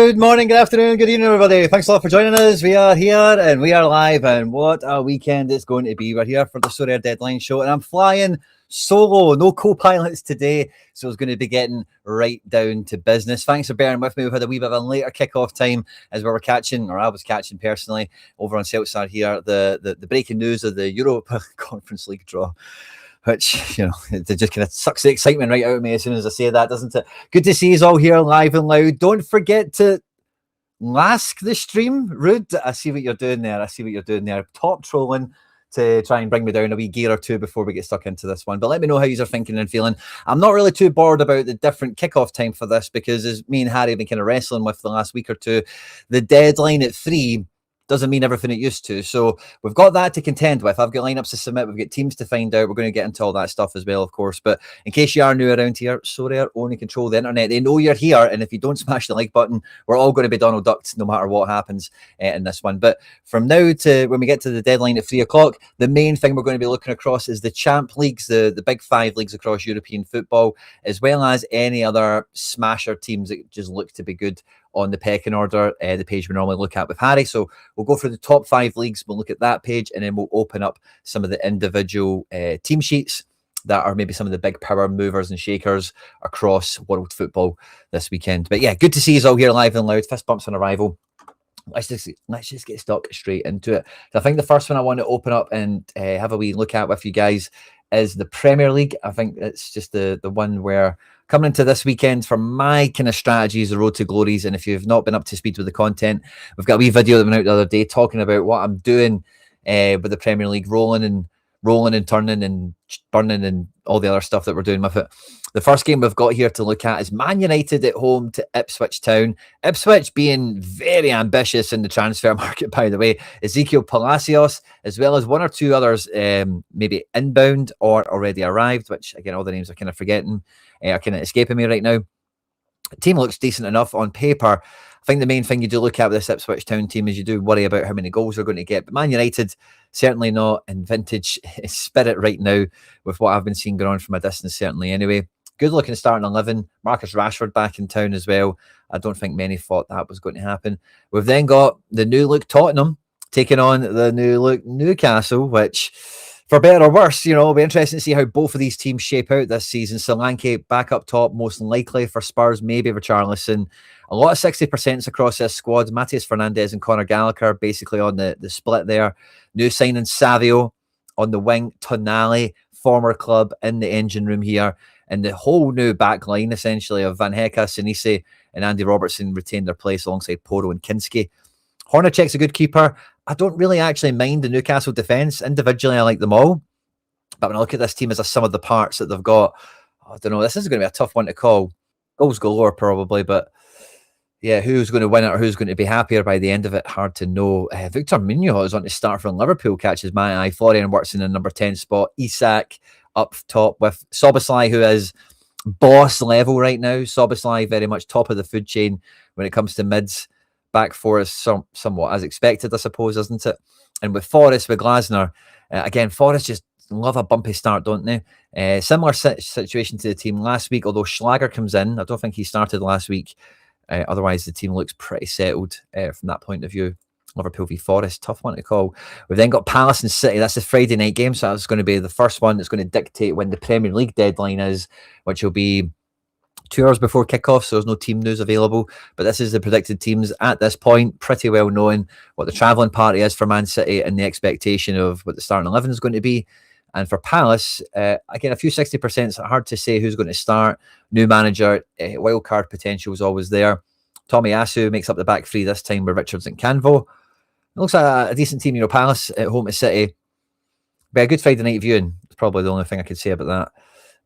Good morning, good afternoon, good evening, everybody. Thanks a lot for joining us. We are here and we are live, and what a weekend it's going to be. We're here for the Sorare Deadline Show, and I'm flying solo, no co-pilots today, so it's going to be getting right down to business. Thanks for bearing with me. We've had a wee bit of a later kick-off time as we were catching, or I was catching personally, over on Celtstar here, the breaking news of the Europa Conference League draw, which, you know, it just kind of sucks the excitement right out of me as soon as I say that, doesn't it? Good to see you all here live and loud. Don't forget to lask the stream. Rude. I see what you're doing there. Top trolling to try and bring me down a wee gear or two before we get stuck into this one. But let me know how you're thinking and feeling. I'm not really too bored about the different kickoff time for this, because as me and Harry have been kind of wrestling with the last week or two, the deadline at 3 doesn't mean everything it used to. So we've got that to contend with. I've got lineups to submit. We've got teams to find out. We're going to get into all that stuff as well, of course. But in case you are new around here, Sorare only control the internet. They know you're here. And if you don't smash the like button, we're all going to be Donald Ducked no matter what happens in this one. But from now to when we get to the deadline at 3 o'clock, the main thing we're going to be looking across is the champ leagues, the big 5 leagues across European football, as well as any other smasher teams that just look to be good on the pecking order, the page we normally look at with Harry. So we'll go through the top 5 leagues, we'll look at that page, and then we'll open up some of the individual team sheets that are maybe some of the big power movers and shakers across world football this weekend. But yeah, good to see you all here live and loud. Fist bumps on arrival. Let's just get stuck straight into it. So I think the first one I want to open up and have a wee look at with you guys is the Premier League. I think it's just the one where coming into this weekend, for my kind of strategy, is the road to glories. And if you've not been up to speed with the content, we've got a wee video that went out the other day talking about what I'm doing with the Premier League, rolling and turning and burning and all the other stuff that we're doing with it. The first game we've got here to look at is Man United at home to Ipswich Town. Ipswich being very ambitious in the transfer market, by the way. Ezekiel Palacios, as well as one or two others, maybe inbound or already arrived, which, again, all the names are kind of forgetting, are kind of escaping me right now. The team looks decent enough on paper. I think the main thing you do look at with this Ipswich Town team is you do worry about how many goals they're going to get. But Man United, certainly not in vintage spirit right now with what I've been seeing going on from a distance, certainly anyway. Good looking starting 11. Marcus Rashford back in town as well. I don't think many thought that was going to happen. We've then got the new look Tottenham taking on the new look Newcastle, which, for better or worse, you know, it'll be interesting to see how both of these teams shape out this season. Solanke back up top, most likely for Spurs, maybe Richarlison. A lot of 60% across this squad. Matheus Fernandes and Conor Gallagher basically on the split there. New signing Savio on the wing. Tonali, former club, in the engine room here. And the whole new back line, essentially, of Van Hecke, Sinise, and Andy Robertson retained their place alongside Poro and Kinski. Hornacek's a good keeper. I don't really actually mind the Newcastle defence. Individually, I like them all. But when I look at this team as a sum of the parts that they've got, I don't know, this is going to be a tough one to call. Goals galore, probably, but yeah, who's going to win it or who's going to be happier by the end of it? Hard to know. Victor Munoz is on to start from Liverpool, catches my eye. Florian works in the number 10 spot. Isak up top with Szoboszlai, who is boss level right now. Szoboszlai very much top of the food chain when it comes to mids. Back four is somewhat as expected, I suppose, isn't it? And with Forest, with Glasner, again, Forest just love a bumpy start, don't they? Similar situation to the team last week, although Schlager comes in. I don't think he started last week. Otherwise, the team looks pretty settled from that point of view. Liverpool v Forest, tough one to call. We've then got Palace and City. That's the Friday night game, so that's going to be the first one that's going to dictate when the Premier League deadline is, which will be 2 hours before kickoff, so there's no team news available. But this is the predicted teams at this point, pretty well knowing what the travelling party is for Man City and the expectation of what the starting 11 is going to be. And for Palace, again, a few 60%. It's hard to say who's going to start. New manager, wild card potential is always there. Tomiyasu makes up the back three this time with Richards and Canvo. It looks like a decent team, you know, Palace at home to City. Be a good Friday night viewing. It's probably the only thing I could say about that.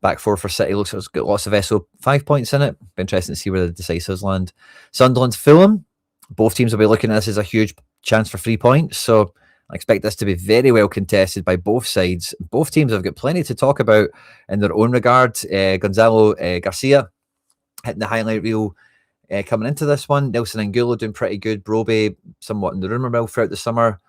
Back four for City looks like it's got lots of SO 5 points in it. Be interesting to see where the decisives land. Sunderland, Fulham. Both teams will be looking at this as a huge chance for 3 points. So I expect this to be very well contested by both sides. Both teams have got plenty to talk about in their own regard. Gonzalo Garcia hitting the highlight reel coming into this one. Nelson Angulo doing pretty good. Broby somewhat in the rumour mill throughout the summer.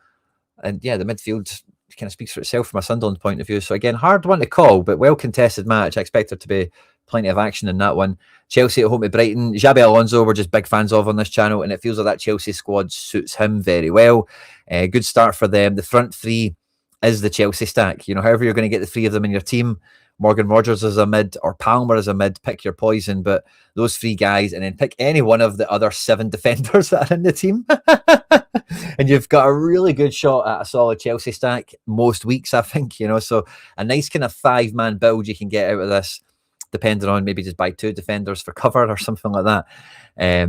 And yeah, the midfield kind of speaks for itself from a Sunderland point of view. So again, hard one to call, but well contested match. I expect there to be plenty of action in that one. Chelsea at home to Brighton. Xabi Alonso, we're just big fans of on this channel, and it feels like that Chelsea squad suits him very well. Good start for them. The front three is the Chelsea stack. You know, however you're going to get the three of them in your team, Morgan Rogers as a mid or Palmer as a mid, pick your poison. But those three guys, and then pick any one of the other 7 defenders that are in the team. And you've got a really good shot at a solid Chelsea stack most weeks, I think, you know. So a nice kind of 5-man build you can get out of this, depending on maybe just buy 2 defenders for cover or something like that.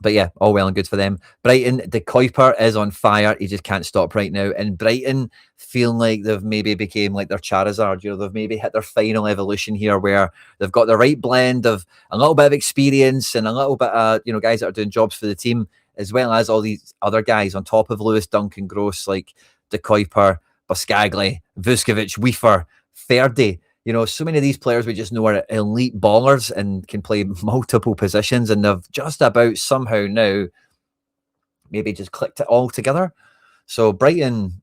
But yeah, all well and good for them. Brighton, De Kuiper is on fire. He just can't stop right now. And Brighton feeling like they've maybe became like their Charizard. You know, they've maybe hit their final evolution here where they've got the right blend of a little bit of experience and a little bit of, you know, guys that are doing jobs for the team, as well as all these other guys on top of Lewis Dunk and Gross, like De Kuiper, Buscagli, Vuskovic, Weaver, Ferdy. You know, so many of these players we just know are elite ballers and can play multiple positions, and they've just about somehow now maybe just clicked it all together. So Brighton,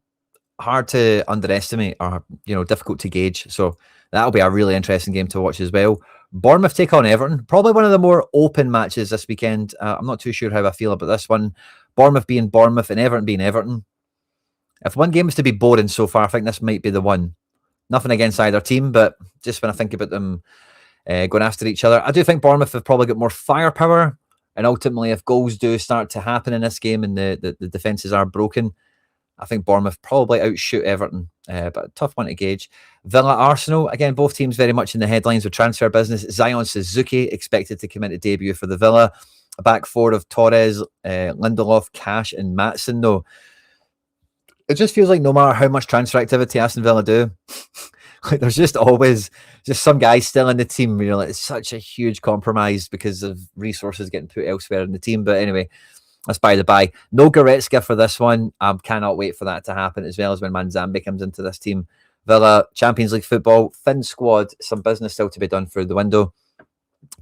hard to underestimate, or, you know, difficult to gauge. So that'll be a really interesting game to watch as well. Bournemouth take on Everton. Probably one of the more open matches this weekend. I'm not too sure how I feel about this one. Bournemouth being Bournemouth and Everton being Everton. If one game is to be boring so far, I think this might be the one. Nothing against either team, but just when I think about them going after each other, I do think Bournemouth have probably got more firepower. And ultimately, if goals do start to happen in this game and the defences are broken, I think Bournemouth probably outshoot Everton, but a tough one to gauge. Villa, Arsenal, again, both teams very much in the headlines with transfer business. Zion Suzuki expected to come into debut for the Villa. A back four of Torres, Lindelof, Cash and Maatsen, though. It just feels like no matter how much transfer activity Aston Villa do, like there's just always just some guy still in the team. You know, like it's such a huge compromise because of resources getting put elsewhere in the team. But anyway, that's by the by. No Goretzka for this one. I cannot wait for that to happen, as well as when Manzambi comes into this team. Villa, Champions League football, thin squad, some business still to be done through the window.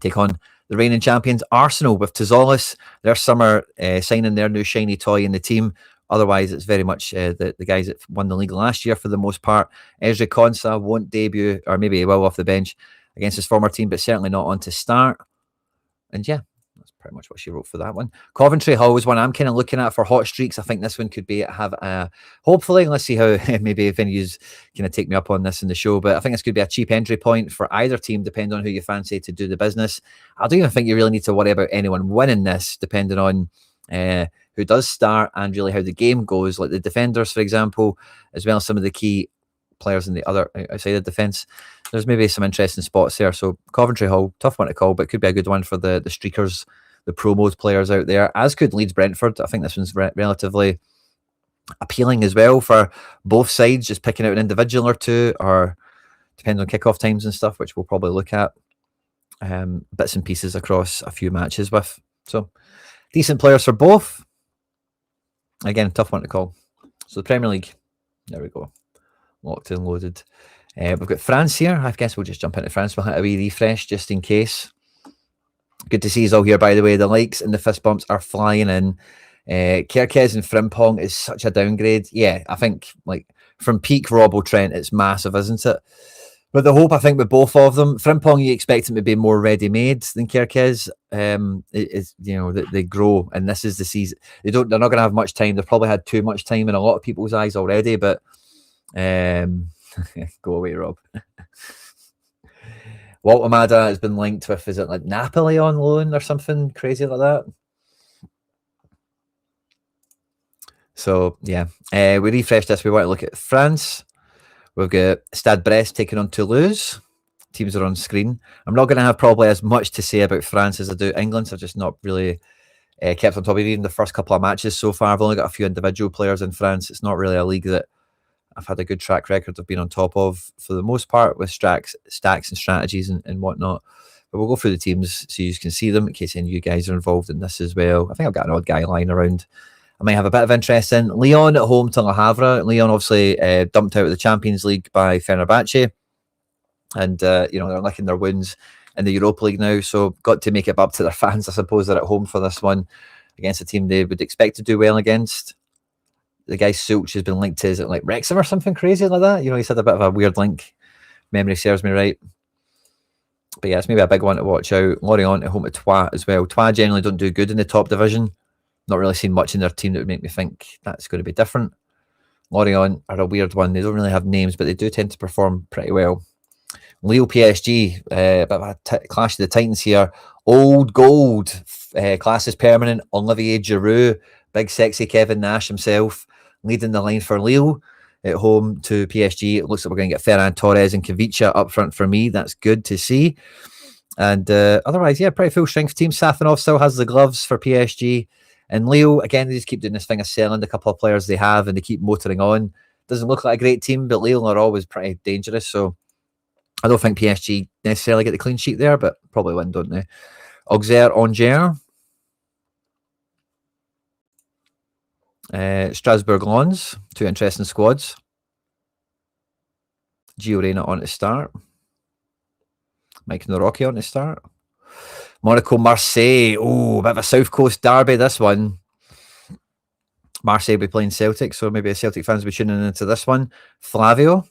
Take on the reigning champions, Arsenal, with Tizolis, their summer signing their new shiny toy in the team. Otherwise, it's very much the guys that won the league last year for the most part. Ezri Konsa won't debut, or maybe he will off the bench against his former team, but certainly not on to start. And yeah, that's pretty much what she wrote for that one. Coventry Hull is one I'm kind of looking at for hot streaks. I think this one could hopefully, let's see how maybe if any's going to take me up on this in the show, but I think this could be a cheap entry point for either team, depending on who you fancy to do the business. I don't even think you really need to worry about anyone winning this, depending on who does start and really how the game goes, like the defenders, for example, as well as some of the key players in the other outside of defence. There's maybe some interesting spots there. So Coventry Hull, tough one to call, but could be a good one for the streakers, the promos players out there, as could Leeds Brentford. I think this one's relatively appealing as well for both sides, just picking out an individual or two, or depends on kickoff times and stuff, which we'll probably look at bits and pieces across a few matches with. So decent players for both. Again, tough one to call. So the Premier League, there we go, locked and loaded. We've got France here. I guess we'll just jump into France. We'll hit a wee refresh just in case. Good to see us all here, by the way. The likes and the fist bumps are flying in. Kerkez and Frimpong is such a downgrade. Yeah, I think like from peak Robbo Trent, it's massive, isn't it? But the hope, I think, with both of them, Frimpong, you expect him to be more ready-made than Kerkez. Is, you know, they grow, and this is the season. They're not going to have much time. They've probably had too much time in a lot of people's eyes already. But go away, Rob. Walter Mada has been linked with, is it like Napoli on loan or something crazy like that? So yeah, we refreshed this. We want to look at France. We've got Stade Brest taking on Toulouse. Teams are on screen. I'm not going to have probably as much to say about France as I do England. So I've just not really kept on top of even the first couple of matches so far. I've only got a few individual players in France. It's not really a league that I've had a good track record of being on top of for the most part, with stacks and strategies and whatnot. But we'll go through the teams so you can see them in case any of you guys are involved in this as well. I think I've got an odd guy lying around I might have a bit of interest in. Lyon at home to Le Havre. Lyon obviously dumped out of the Champions League by Fenerbahce. And, you know, they're licking their wounds in the Europa League now. So got to make it up to their fans, I suppose. They're at home for this one against a team they would expect to do well against. The guy Sulch has been linked to, is it like Wrexham or something crazy like that? You know, he's had a bit of a weird link. Memory serves me right. But yeah, it's maybe a big one to watch out. Lorient at home to Troyes as well. Troyes generally don't do good in the top division. Not really seen much in their team that would make me think that's going to be different. Lorient are a weird one. They don't really have names, but they do tend to perform pretty well. Lille PSG, bit of a clash of the Titans here. Old gold, class is permanent. Olivier Giroud, big sexy Kevin Nash himself, leading the line for Lille at home to PSG. It looks like we're going to get Ferran Torres and Kavicha up front for me. That's good to see. And otherwise, yeah, pretty full strength team. Safanov still has the gloves for PSG. And Lille, again, they just keep doing this thing of selling the couple of players they have and they keep motoring on. Doesn't look like a great team, but Lille are always pretty dangerous. So I don't think PSG necessarily get the clean sheet there, but probably win, don't they? Auxerre, Angers. Strasbourg, Lens. Two interesting squads. Gio Reyna on to start. Mike Narocki on to start. Monaco, Marseille. Oh, a bit of a South Coast derby, this one. Marseille will be playing Celtic, so maybe the Celtic fans will be tuning into this one. Flavio,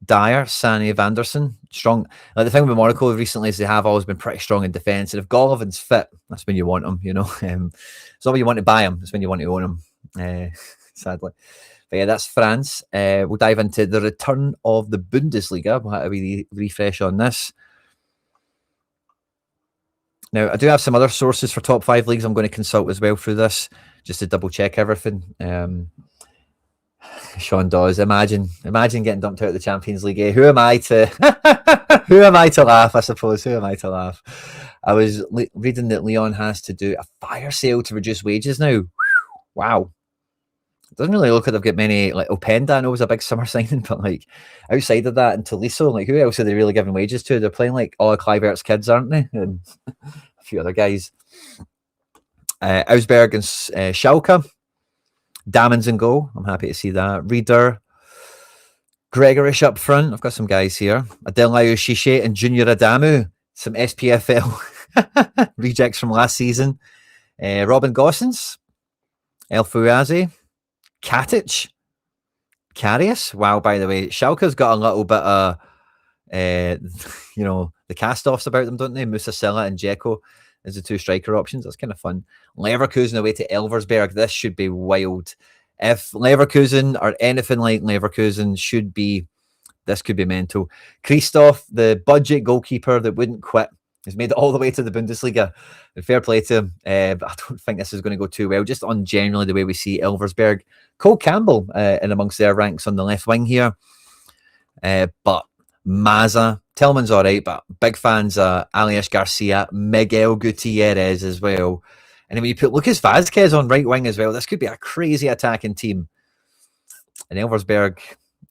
Dyer, Sané, Vanderson. Strong. Like the thing with Monaco recently is they have always been pretty strong in defence. And if Golovan's fit, that's when you want him, you know. It's not when you want to buy him, it's when you want to own him, sadly. But yeah, that's France. We'll dive into the return of the Bundesliga. We'll have a wee refresh on this. Now, I do have some other sources for top 5 leagues I'm going to consult as well through this, just to double check everything. Sean Dawes, imagine getting dumped out of the Champions League. Who am I to who am I to laugh, I suppose? Who am I to laugh? I was reading that Lyon has to do a fire sale to reduce wages now. Wow. It doesn't really look like they've got many, like Openda, I know was a big summer signing, but like outside of that and Tolisso, like who else are they really giving wages to? They're playing like all of Kluivert's kids, aren't they? And a few other guys. Augsburg and Schalke. Dammons in goal. I'm happy to see that. Reader. Gregorish up front. I've got some guys here. Adelayou Shishe and Junior Adamu. Some SPFL rejects from last season. Robin Gossens. El Fouazi. Katic. Karius. Wow, by the way, Schalke's got a little bit of, you know, the cast-offs about them, don't they? Musa Silla and Dzeko as the two striker options. That's kind of fun. Leverkusen away to Elversberg. This should be wild. If Leverkusen are anything like Leverkusen this could be mental. Christoph, the budget goalkeeper that wouldn't quit, has made it all the way to the Bundesliga. And fair play to him. But I don't think this is going to go too well, just on generally the way we see Elversberg. Cole Campbell in amongst their ranks on the left wing here. But Maza, Tillman's all right, but big fans of Alias Garcia, Miguel Gutierrez as well. And then when you put Lucas Vazquez on right wing as well, this could be a crazy attacking team. And Elversberg,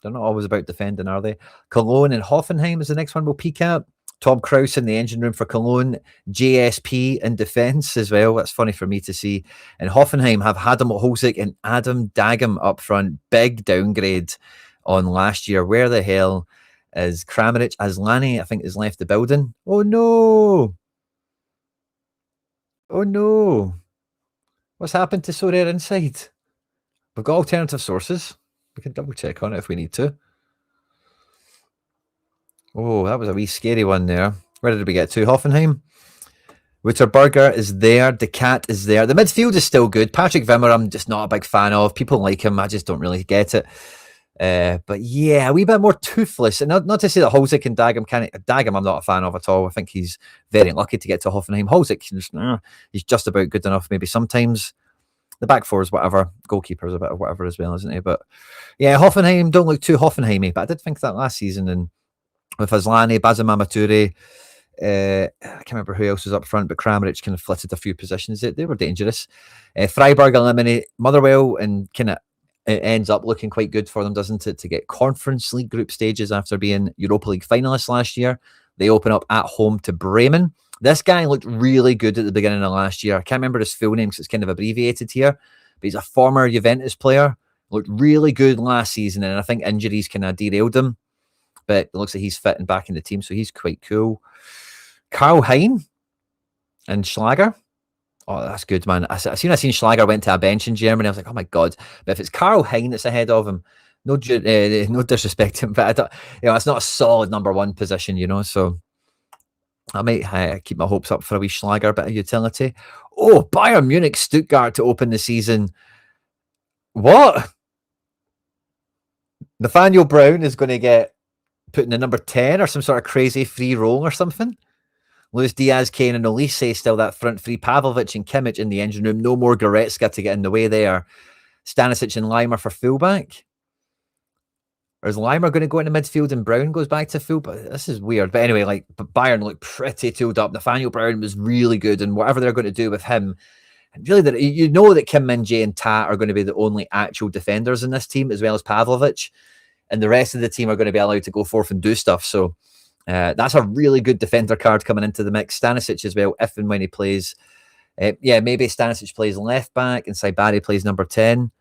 they're not always about defending, are they? Cologne and Hoffenheim is the next one we'll peek at. Tom Krause in the engine room for Cologne. JSP in defence as well. That's funny for me to see. And Hoffenheim have Hadam Holzik and Adam Dagam up front. Big downgrade on last year. Where the hell is Kramaric? Asllani, I think, has left the building. Oh no! Oh no! What's happened to Sorare inside? We've got alternative sources. We can double check on it if we need to. Oh, that was a wee scary one there. Where did we get to? Hoffenheim. Witterberger is there. De Cat is there. The midfield is still good. Patrick Wimmer, I'm just not a big fan of. People like him. I just don't really get it. But yeah, a wee bit more toothless. And not to say that Holzik and Dagam I'm not a fan of at all. I think he's very lucky to get to Hoffenheim. Holzik, he's just about good enough maybe sometimes. The back four is whatever. Goalkeeper is a bit of whatever as well, isn't he? But yeah, Hoffenheim don't look too Hoffenheimy. But I did think that last season. And with Asllani, Bazema Mature, I can't remember who else was up front, but Kramaric kind of flitted a few positions. They were dangerous. Freiburg eliminate Motherwell, and kind of it ends up looking quite good for them, doesn't it, to get Conference League group stages after being Europa League finalists last year. They open up at home to Bremen. This guy looked really good at the beginning of last year. I can't remember his full name because it's kind of abbreviated here, but he's a former Juventus player. Looked really good last season, and I think injuries kind of derailed him. But it looks like he's fit and back in the team, so he's quite cool. Karl Hein and Schlager. Oh, that's good, man. I seen Schlager went to a bench in Germany. I was like, oh my God. But if it's Karl Hein that's ahead of him, no disrespect to him, but I don't, it's not a solid number one position, so I might keep my hopes up for a wee Schlager bit of utility. Oh, Bayern Munich, Stuttgart to open the season. What? Nathaniel Brown is going to get put in the number 10 or some sort of crazy free roll or something. Luis Diaz, Kane, and Olise still that front three. Pavlovic and Kimmich in the engine room. No more Goretzka to get in the way there. Stanisic and Leimer for fullback. Or is Leimer going to go into midfield and Brown goes back to fullback? This is weird. But anyway, like Bayern looked pretty tooled up. Nathaniel Brown was really good, and whatever they're going to do with him, really, you know that Kim Min-jae and Ta are going to be the only actual defenders in this team, as well as Pavlovic, and the rest of the team are going to be allowed to go forth and do stuff. So that's a really good defender card coming into the mix. Stanisic as well, if and when he plays. Maybe Stanisic plays left back and Saibari plays number 10.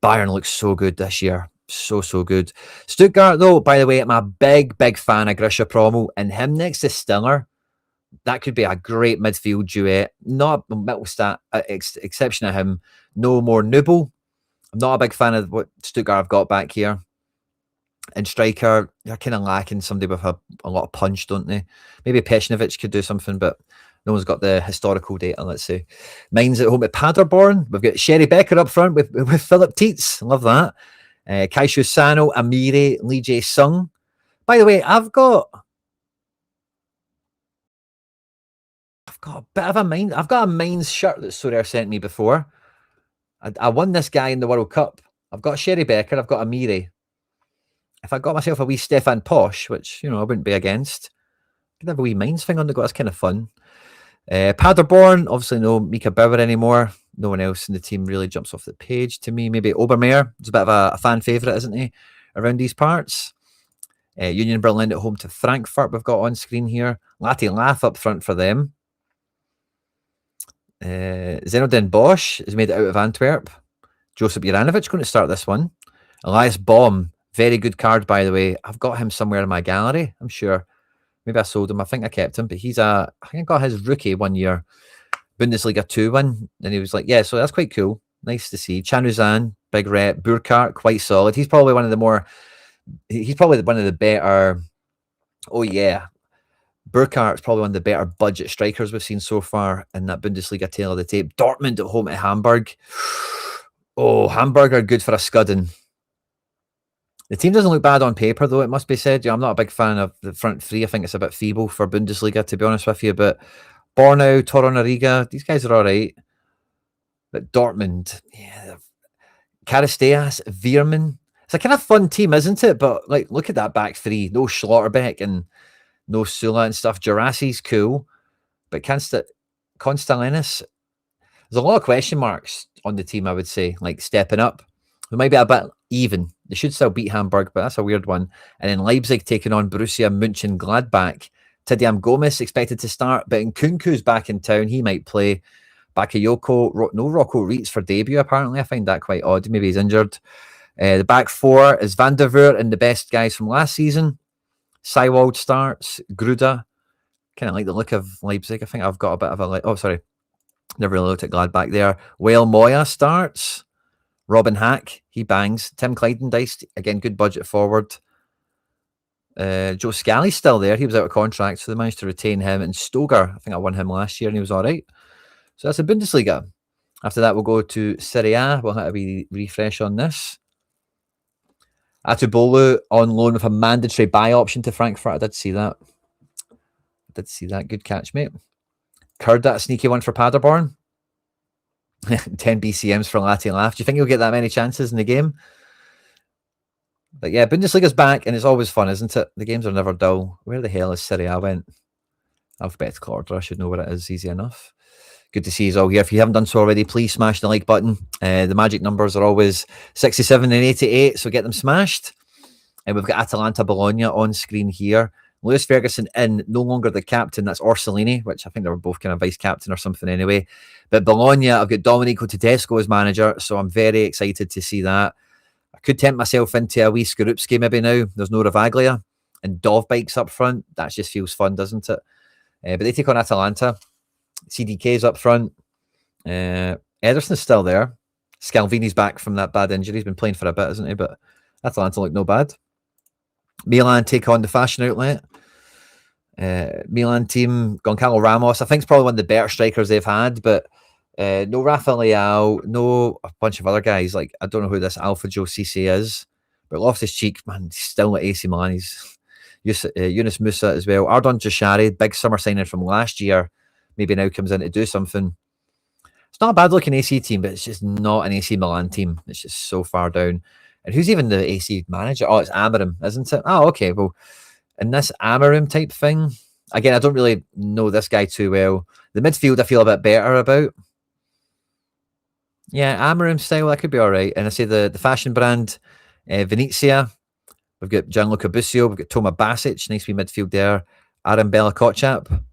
Bayern looks so good this year. So good. Stuttgart, though, by the way, I'm a big fan of Grisha Promo, and him next to Stiller, that could be a great midfield duet. Not a Mittelstadt exception of him. No more Nubel. I'm not a big fan of what Stuttgart have got back here. And striker, they're kind of lacking somebody with a lot of punch, don't they? Maybe Peshnovic could do something, but no one's got the historical data, let's say. Mine's at home at Paderborn. We've got Sherry Becker up front with Philip Tietz. Love that. Kaishu Sano, Amiri, Lee Jae Sung. By the way, I've got a bit of a mind. I've got a Mainz shirt that Sorare sent me before. I won this guy in the World Cup. I've got Sherry Becker. I've got Amiri. If I got myself a wee Stefan Posch, which, I wouldn't be against, I could have a wee Mainz thing on the go. That's kind of fun. Paderborn, obviously no Mika Bauer anymore. No one else in the team really jumps off the page to me. Maybe Obermeier. He's a bit of a fan favourite, isn't he, around these parts? Union Berlin at home to Frankfurt we've got on screen here. Lati Lath up front for them. Zenodin Bosch is made it out of Antwerp. Josip Juranovic going to start this one. Elias Baum, very good card, by the way. I've got him somewhere in my gallery, I'm sure. Maybe I sold him. I think I kept him, but I think I got his rookie 1 year. Bundesliga 2 win. And he was like, yeah, so that's quite cool. Nice to see. Chanuzan, big rep. Burkhardt, quite solid. He's probably one of the better. Oh, yeah. Burkhardt's probably one of the better budget strikers we've seen so far in that Bundesliga tail of the tape. Dortmund at home at Hamburg. Oh, Hamburg are good for a scudding. The team doesn't look bad on paper, though, it must be said. I'm not a big fan of the front three. I think it's a bit feeble for Bundesliga, to be honest with you. But Bornau, Torunariga, these guys are all right. But Dortmund, yeah. Karisteas, Veerman. It's a kind of fun team, isn't it? But like, look at that back three. No Schlotterbeck and no Sula and stuff. Jurassi's cool. But Konstantinos, there's a lot of question marks on the team, I would say, like stepping up. They might be a bit even. They should still beat Hamburg, but that's a weird one. And then Leipzig taking on Borussia Mönchengladbach. Tidiam Gomez expected to start, but Nkunku's back in town. He might play. Bakayoko, no Rocco Reitz for debut, apparently. I find that quite odd. Maybe he's injured. The back four is Van der Voort and the best guys from last season. Seiwald starts. Gruda. Kind of like the look of Leipzig. I think I've got a bit of a... Oh, sorry. Never really looked at Gladbach there. Wael Moya starts. Robin Hack, he bangs. Tim Clydendice, again, good budget forward. Joe Scally's still there. He was out of contract, so they managed to retain him. And Stoger, I think I won him last year, and he was all right. So that's the Bundesliga. After that, we'll go to Serie A. We'll have a refresh on this. Atubolu on loan with a mandatory buy option to Frankfurt. I did see that. Good catch, mate. Curd, that sneaky one for Paderborn. 10 BCMs for Lati Laugh. Do you think he'll get that many chances in the game? But yeah, Bundesliga's back, and it's always fun, isn't it? The games are never dull. Where the hell is Serie A went? Alphabetical order. I should know where it is. Easy enough. Good to see you all here. If you haven't done so already, please smash the like button. The magic numbers are always 67 and 88, so get them smashed. And we've got Atalanta Bologna on screen here. Lewis Ferguson in, no longer the captain. That's Orsolini, which I think they were both kind of vice captain or something anyway. But Bologna, I've got Domenico Tedesco as manager, so I'm very excited to see that. I could tempt myself into a wee Skorupski maybe now. There's no Ravaglia and Dovbikes up front. That just feels fun, doesn't it? But they take on Atalanta. CDK's up front. Ederson's still there. Scalvini's back from that bad injury. He's been playing for a bit, isn't he? But Atalanta look no bad. Milan take on the fashion outlet. Milan team, Goncalo Ramos, I think it's probably one of the better strikers they've had, but no Rafa Leao, no a bunch of other guys. Like, I don't know who this Alpha Joe Cisse is, but Loftus-Cheek, man, he's still at AC Milan. He's Yunus Musa as well. Ardon Jashari, big summer signing from last year, maybe now comes in to do something. It's not a bad looking AC team, but it's just not an AC Milan team. It's just so far down. And who's even the AC manager? Oh, it's Amarim, isn't it? Oh, okay. Well, in this Amarim type thing, again, I don't really know this guy too well. The midfield, I feel a bit better about. Yeah, Amarim style, that could be all right. And I say the fashion brand, Venezia. We've got Gianluca Busio. We've got Toma Basic. Nice wee midfield there. Aaron Bella Kotchap.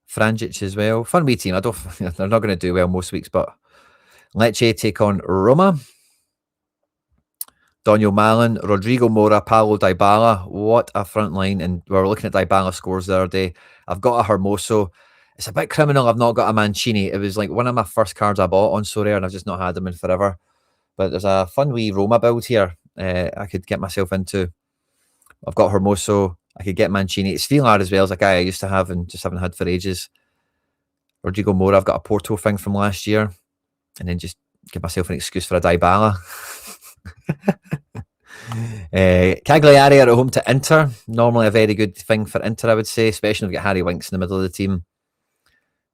Franjic as well. Fun wee team. They're not going to do well most weeks, but Lecce take on Roma. Daniel Malin, Rodrigo Mora, Paulo Dybala. What a front line. And we were looking at Dybala scores the other day. I've got a Hermoso. It's a bit criminal I've not got a Mancini. It was like one of my first cards I bought on Sorare, and I've just not had them in forever. But there's a fun wee Roma build here I could get myself into. I've got Hermoso. I could get Mancini. It's Villar as well as a guy I used to have and just haven't had for ages. Rodrigo Mora, I've got a Porto thing from last year. And then just give myself an excuse for a Dybala. Cagliari are at home to Inter. Normally a very good thing for Inter, I would say, especially if we get Harry Winks in the middle of the team.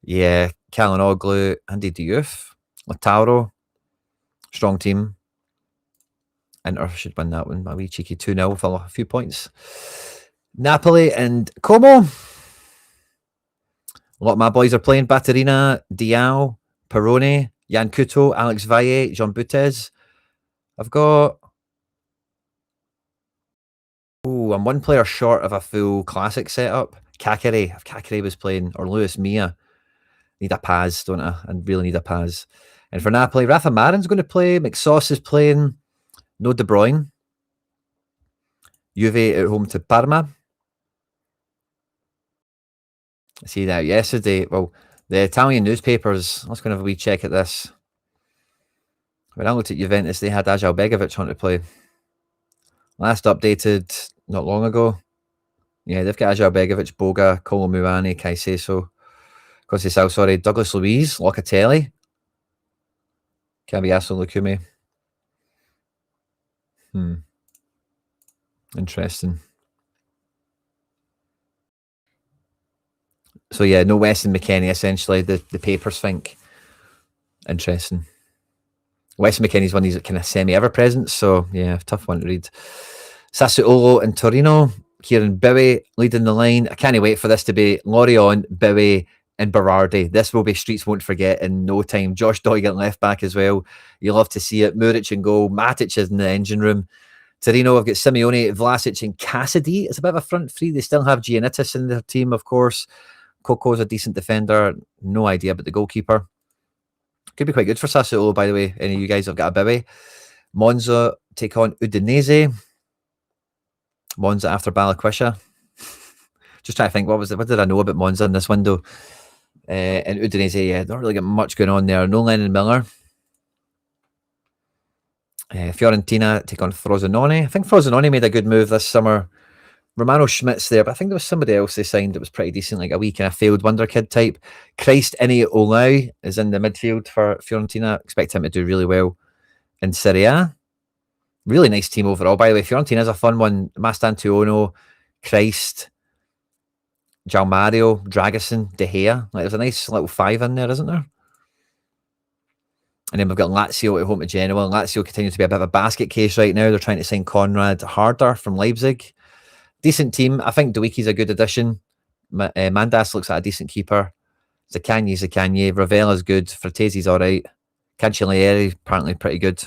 Yeah, Calhanoglu, Andy Diouf, Lautaro. Strong team. Inter should win that one. A wee cheeky 2-0 with a few points. Napoli and Como. A lot of my boys are playing. Batterina, Diao, Perone, Jan Couto, Alex Valle, Jean Boutez. I've got... Oh, I'm one player short of a full classic setup. Kakere. If Kakere was playing, or Luis Mia. Need a Paz, don't I? I really need a Paz. And for Napoli, Rafa Marin's going to play. McSauce is playing. No De Bruyne. Juve at home to Parma. I see that yesterday. Well, the Italian newspapers, let's go and have a wee check at this. When I looked at Juventus, they had Ajal Begovic on to play. Last updated not long ago. Yeah, they've got Ajal Begovic, Boga, Kolo Muani, Conceição, sorry, Douglas Luiz, Locatelli, Cabiasso, Lukume. Interesting. So yeah, no Weston McKennie, essentially, the papers think. Interesting. Weston McKennie's one of these kind of semi-ever-present, so yeah, tough one to read. Sassuolo and Torino, Kieran Bowie leading the line. I can't wait for this to be Lorient, Bowie, and Berardi. This will be streets won't forget in no time. Josh Doigert left back as well. You love to see it. Muric in goal. Matic is in the engine room. Torino have got Simeone, Vlasic, and Cassidy. It's a bit of a front three. They still have Giannittis in their team, of course. Coco's a decent defender. No idea about the goalkeeper. Could be quite good for Sassuolo, by the way. Any of you guys have got a Bowie. Monza take on Udinese. Monza after Balikwisha. Just trying to think, what did I know about Monza in this window? And Udinese, yeah, don't really get much going on there. No Lennon Miller. Fiorentina take on Frosinone. I think Frosinone made a good move this summer. Romano Schmidt's there, but I think there was somebody else they signed that was pretty decent, like a wee kind of failed wonder kid type. Christ Ini Olau is in the midfield for Fiorentina. Expect him to do really well in Serie A. Really nice team overall, by the way. Fiorentina's a fun one. Mastantuono, Christ, João Mario, Dragusin, De Gea. Like, there's a nice little five in there, isn't there? And then we've got Lazio at home to Genoa. Lazio continue to be a bit of a basket case right now. They're trying to sign Konrad Harder from Leipzig. Decent team. I think Dewiki's a good addition. Mandas looks like a decent keeper. Zaccagni's Ravella's good. Fratese's all right. Cancellieri apparently pretty good.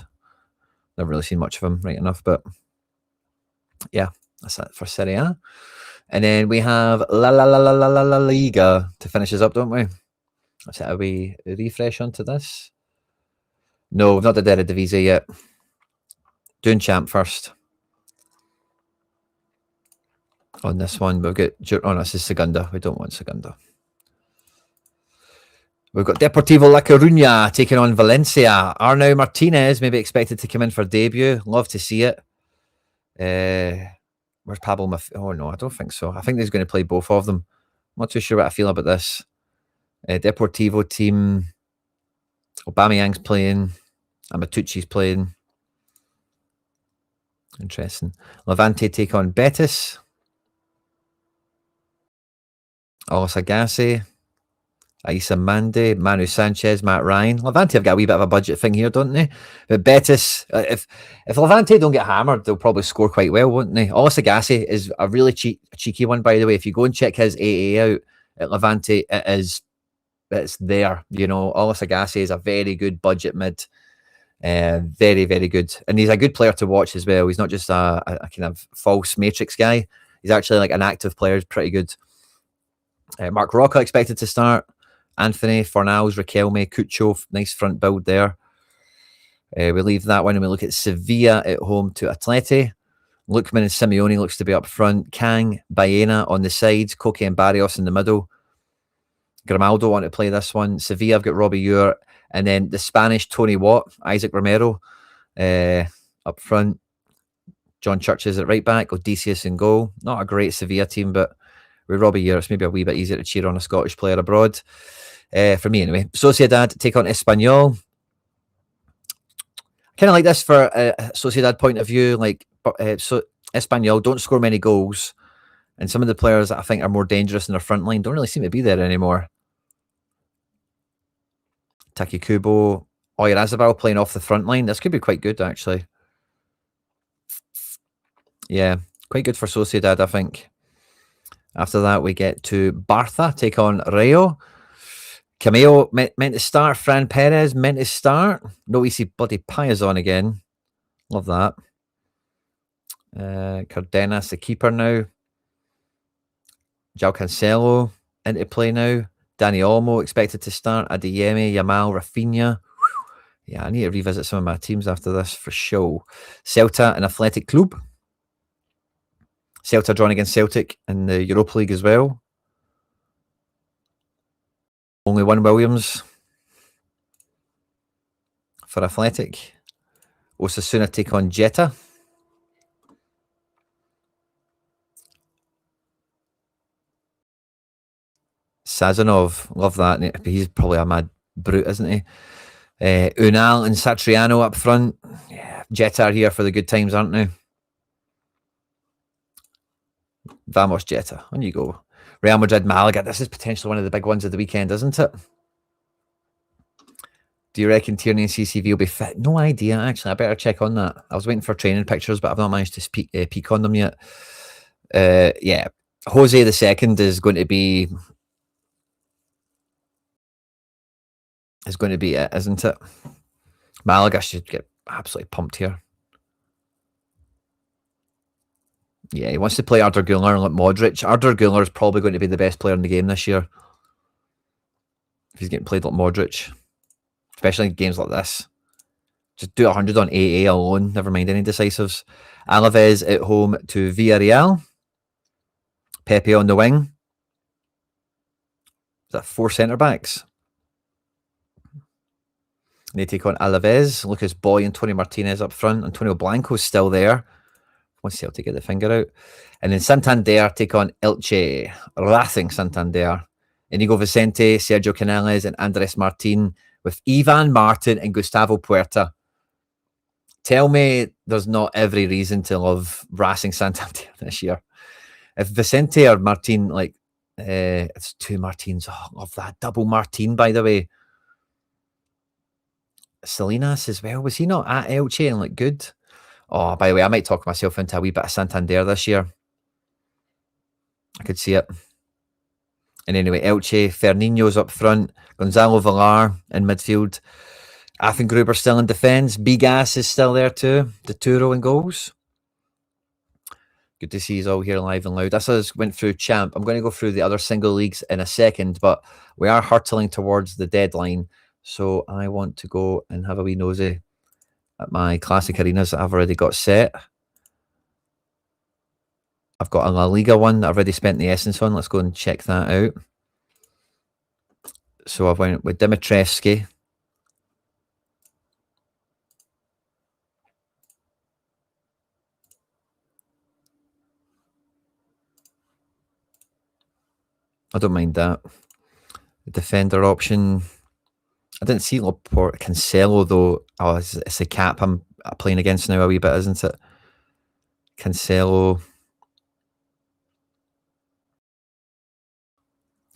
Never really seen much of him, right enough, but yeah, that's it for Serie A. And then we have La Liga to finish us up, don't we? Let's hit a wee refresh onto this. No, we've not done Eredivisie yet. Doing champ first. On this one, we've got... Oh, no, this is Segunda. We don't want Segunda. We've got Deportivo La Coruña taking on Valencia. Arnau Martinez maybe expected to come in for debut. Love to see it. Where's Pablo Oh, no, I don't think so. I think he's going to play both of them. I'm not too sure what I feel about this. Deportivo team. Aubameyang's playing. Amatucci's playing. Interesting. Levante take on Betis. Olis Agassi. Aissa Mande, Manu Sanchez, Matt Ryan. Levante have got a wee bit of a budget thing here, don't they? But Betis, if Levante don't get hammered, they'll probably score quite well, won't they? Olis Agassi is a really cheeky one, by the way. If you go and check his AA out at Levante, it's there. You know, Olis Agassi is a very good budget mid. Very, very good. And he's a good player to watch as well. He's not just a kind of false matrix guy. He's actually like an active player. He's pretty good. Mark Rocca expected to start. Anthony, Fornals, Riquelme, Cucho, nice front build there. We leave that one and we look at Sevilla at home to Atleti. Lookman and Simeone looks to be up front. Kang, Baena on the sides. Koke and Barrios in the middle. Grimaldo want to play this one. Sevilla have got Robbie Ure. And then the Spanish Tony Watt, Isaac Romero up front. John Churches at right back. Odysseus in goal. Not a great Sevilla team, but with Robbie Ure, it's maybe a wee bit easier to cheer on a Scottish player abroad. For me, anyway. Sociedad take on Espanyol. Kind of like this for a Sociedad point of view. Like Espanyol don't score many goals, and some of the players that I think are more dangerous in their front line don't really seem to be there anymore. Takikubo, Oyarzabal playing off the front line. This could be quite good, actually. Yeah, quite good for Sociedad, I think. After that, we get to Bartha, take on Rayo. Cameo meant to start. Fran Perez meant to start. No, we see bloody Payas on again. Love that. Cardenas, the keeper now. João Cancelo into play now. Dani Olmo expected to start. Adeyemi, Yamal, Rafinha. Yeah, I need to revisit some of my teams after this for sure. Celta and Athletic Club. Celta drawn against Celtic in the Europa League as well. Only one Williams for Athletic. Osasuna take on Jetta. Sazonov, love that. He's probably a mad brute, isn't he? Unal and Satriano up front. Yeah, Jetta are here for the good times, aren't they? Vamos Jetta. On you go. Real Madrid, Malaga. This is potentially one of the big ones of the weekend, isn't it? Do you reckon Tierney and CCV will be fit? No idea, actually. I better check on that. I was waiting for training pictures, but I've not managed to peek on them yet. Yeah. Jose II is going to be it, isn't it? Malaga should get absolutely pumped here. Yeah, he wants to play Arda Güler and like Modric. Arda Güler is probably going to be the best player in the game this year. If he's getting played like Modric. Especially in games like this. Just do 100 on AA alone. Never mind any decisives. Alaves at home to Villarreal. Pepe on the wing. Is that 4 centre-backs? They take on Alaves. Lucas Boy and Tony Martinez up front. Antonio Blanco's still there. Once Celtic get the finger out. And then Santander take on Elche. Wrathing Santander. Inigo Vicente, Sergio Canales, and Andres Martin with Ivan Martin and Gustavo Puerta. Tell me there's not every reason to love Racing Santander this year. If Vicente or Martin, like, it's 2 Martins. Oh, love that. Double Martin, by the way. Salinas as well. Was he not at Elche and like good? Oh, by the way, I might talk myself into a wee bit of Santander this year. I could see it. And anyway, Elche, Fernino's up front. Gonzalo Villar in midfield. Affengruber still in defence. Bigas is still there too. Dituro in goals. Good to see you all here live and loud. This has went through Champ. I'm going to go through the other single leagues in a second, but we are hurtling towards the deadline. So I want to go and have a wee nosy at my classic arenas that I've already got set. I've got a La Liga one that I've already spent the essence on. Let's go and check that out. So I've went with Dimitrescu. I don't mind that. The defender option. I didn't see Laporte. Cancelo, though. Oh, it's a cap I'm playing against now a wee bit, isn't it? Cancelo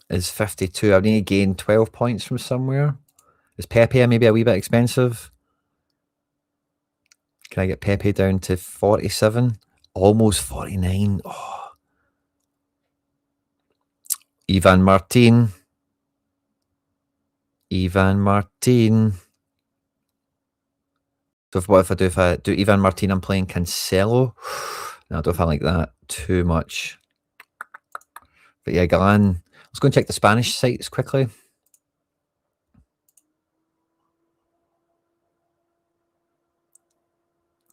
is 52. I need to gain 12 points from somewhere. Is Pepe maybe a wee bit expensive? Can I get Pepe down to 47? Almost 49. Oh. Ivan Martin. So what if I do Ivan Martin, I'm playing Cancelo? No, I don't know if I like that too much. But yeah, Galan. Let's go and check the Spanish sites quickly.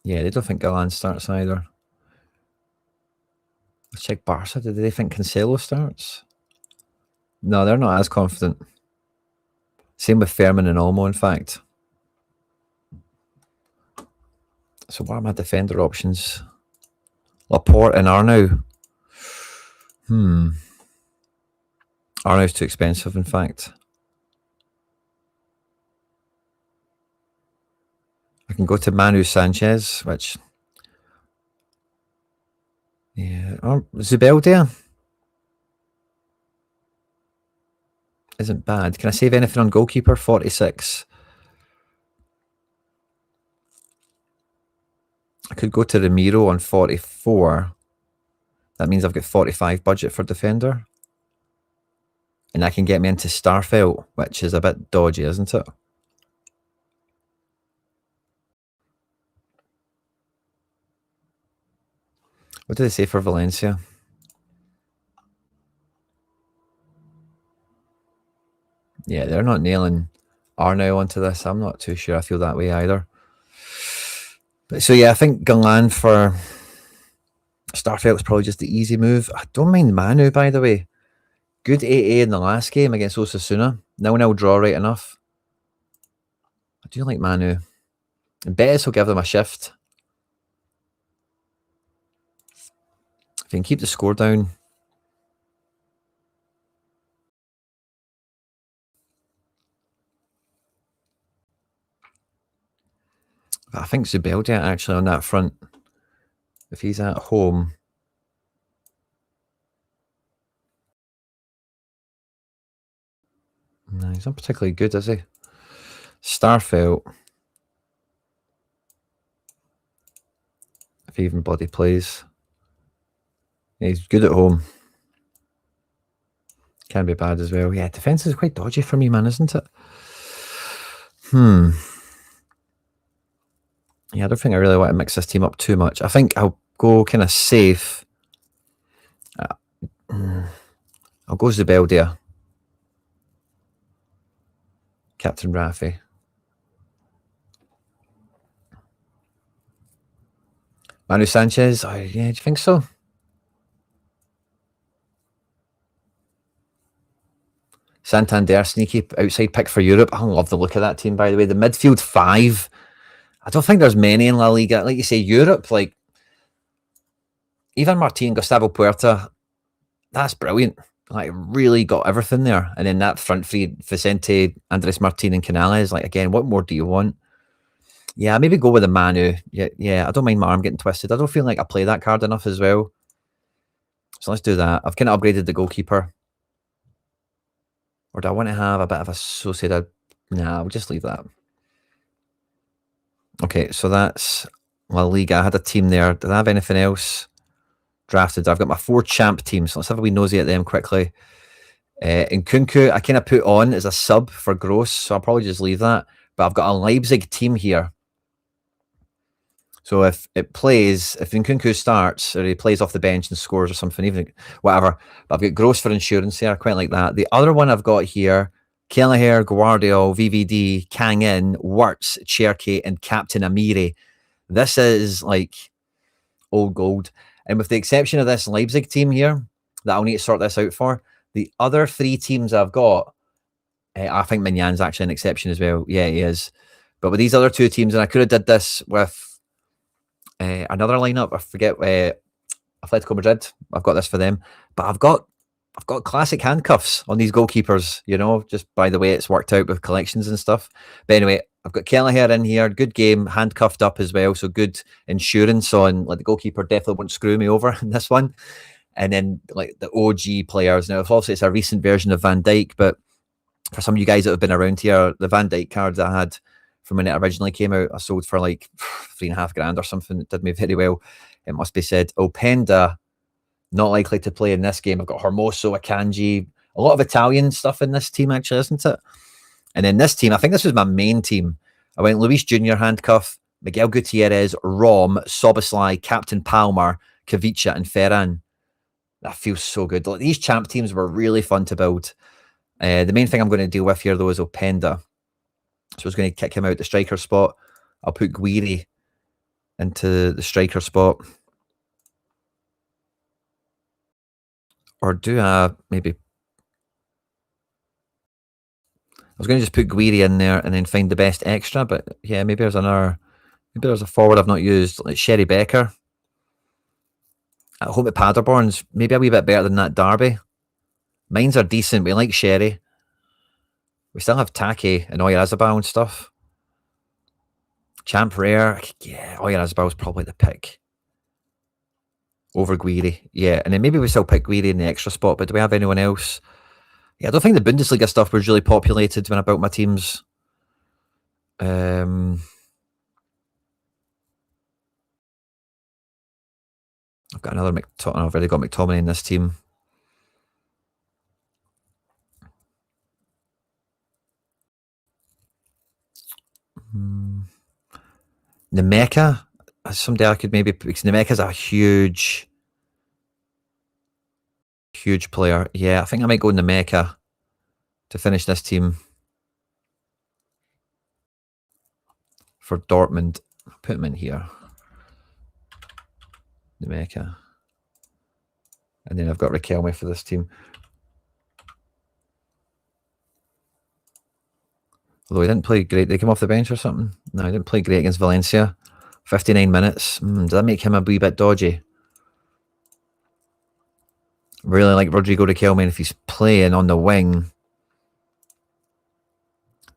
Yeah, they don't think Galan starts either. Let's check Barca. Do they think Cancelo starts? No, they're not as confident. Same with Ferman and Olmo, in fact. So what are my defender options? Laporte and Arnau. Arnau's too expensive, in fact. I can go to Manu Sanchez, which... Yeah. Zubeldia isn't bad. Can I save anything on goalkeeper? 46. I could go to Ramiro on 44. That means I've got 45 budget for defender. And that can get me into Starfelt, which is a bit dodgy, isn't it? What do they say for Valencia? Yeah, they're not nailing Arnau onto this. I'm not too sure I feel that way either. But so yeah, I think Galan for Starfelt is probably just the easy move. I don't mind Manu, by the way. Good 8A in the last game against Osasuna. 0-0 draw right enough. I do like Manu. And Betis will give them a shift. If you can keep the score down. But I think Zubeldia actually on that front, if he's at home. No, he's not particularly good, is he? Starfelt. If he even bloody plays. Yeah, he's good at home. Can be bad as well. Yeah, defence is quite dodgy for me, man, isn't it? Yeah, I don't think I really want to mix this team up too much. I think I'll go kind of safe. I'll go Zubeldia. Captain Rafi. Manu Sanchez. Oh, yeah, do you think so? Santander, sneaky outside pick for Europe. I love the look of that team, by the way. The midfield 5. I don't think there's many in La Liga. Like you say, Europe, like Ivan Martin, Gustavo Puerta, that's brilliant. Like really got everything there. And then that front three, Vicente, Andres Martin and Canales, like again, what more do you want? Yeah, maybe go with a Manu. Yeah, I don't mind my arm getting twisted. I don't feel like I play that card enough as well. So let's do that. I've kind of upgraded the goalkeeper. Or do I want to have a bit of a Sociedad? Nah, we'll just leave that. Okay, so that's La Liga. I had a team there. Did I have anything else drafted? I've got my 4 champ teams. So let's have a wee nosy at them quickly. And Kunku, I kind of put on as a sub for Gross, so I'll probably just leave that. But I've got a Leipzig team here. So if it plays, if Nkunku starts or he plays off the bench and scores or something, even whatever, but I've got Gross for insurance here. I quite like that. The other one I've got here, Kelleher, Guardiola, VVD, Kang In, Wirtz, Cherky, and Captain Amiri. This is like old gold. And with the exception of this Leipzig team here, that I'll need to sort this out for, the other 3 teams I've got, I think Mignan's actually an exception as well. Yeah, he is. But with these other 2 teams, and I could have did this with another lineup. I forget Atletico Madrid. I've got this for them, but I've got I've got classic handcuffs on these goalkeepers, you know, just by the way it's worked out with collections and stuff. But anyway, I've got Kelleher in here, good game, handcuffed up as well, so good insurance on, like, the goalkeeper definitely won't screw me over in this one. And then, like, the OG players. Now, obviously, it's a recent version of Van Dijk, but for some of you guys that have been around here, the Van Dijk cards I had from when it originally came out, I sold for like $3.5 or something. It did me very well, it must be said. Openda, not likely to play in this game. I've got Hermoso, Akanji, a lot of Italian stuff in this team, actually, isn't it? And then this team, I think this was my main team. I went Luis Jr. handcuff, Miguel Gutierrez, Rom, Soboslai, Captain Palmer, Kavicha, and Ferran. That feels so good. Like, these champ teams were really fun to build. The main thing I'm going to deal with here, though, is Openda. So I was going to kick him out the striker spot. I'll put Guiri into the striker spot. Or do I maybe... I was going to just put Guiri in there and then find the best extra, but yeah, maybe there's another... Maybe there's a forward I've not used, like Sherry Becker. At home at Paderborn's maybe a wee bit better than that Derby. Mines are decent. We like Sherry. We still have Take and Oyarzabal and stuff. Champ Rare. Yeah, Oyarzabal is probably the pick. Over Guiri. Yeah, and then maybe we still pick Guiri in the extra spot, but do we have anyone else? Yeah, I don't think the Bundesliga stuff was really populated when I built my teams. I've got another I've already got McTominay in this team. Nemeka. Someday I could maybe... because Nemeka's a huge player. Yeah, I think I might go Nemeka to finish this team for Dortmund. I'll put him in here. Nemeka. And then I've got Riquelme for this team. Although he didn't play great. Did he come off the bench or something? No, he didn't play great against Valencia. 59 minutes. Does that make him a wee bit dodgy? Really like Rodrigo Riquelme, and if he's playing on the wing,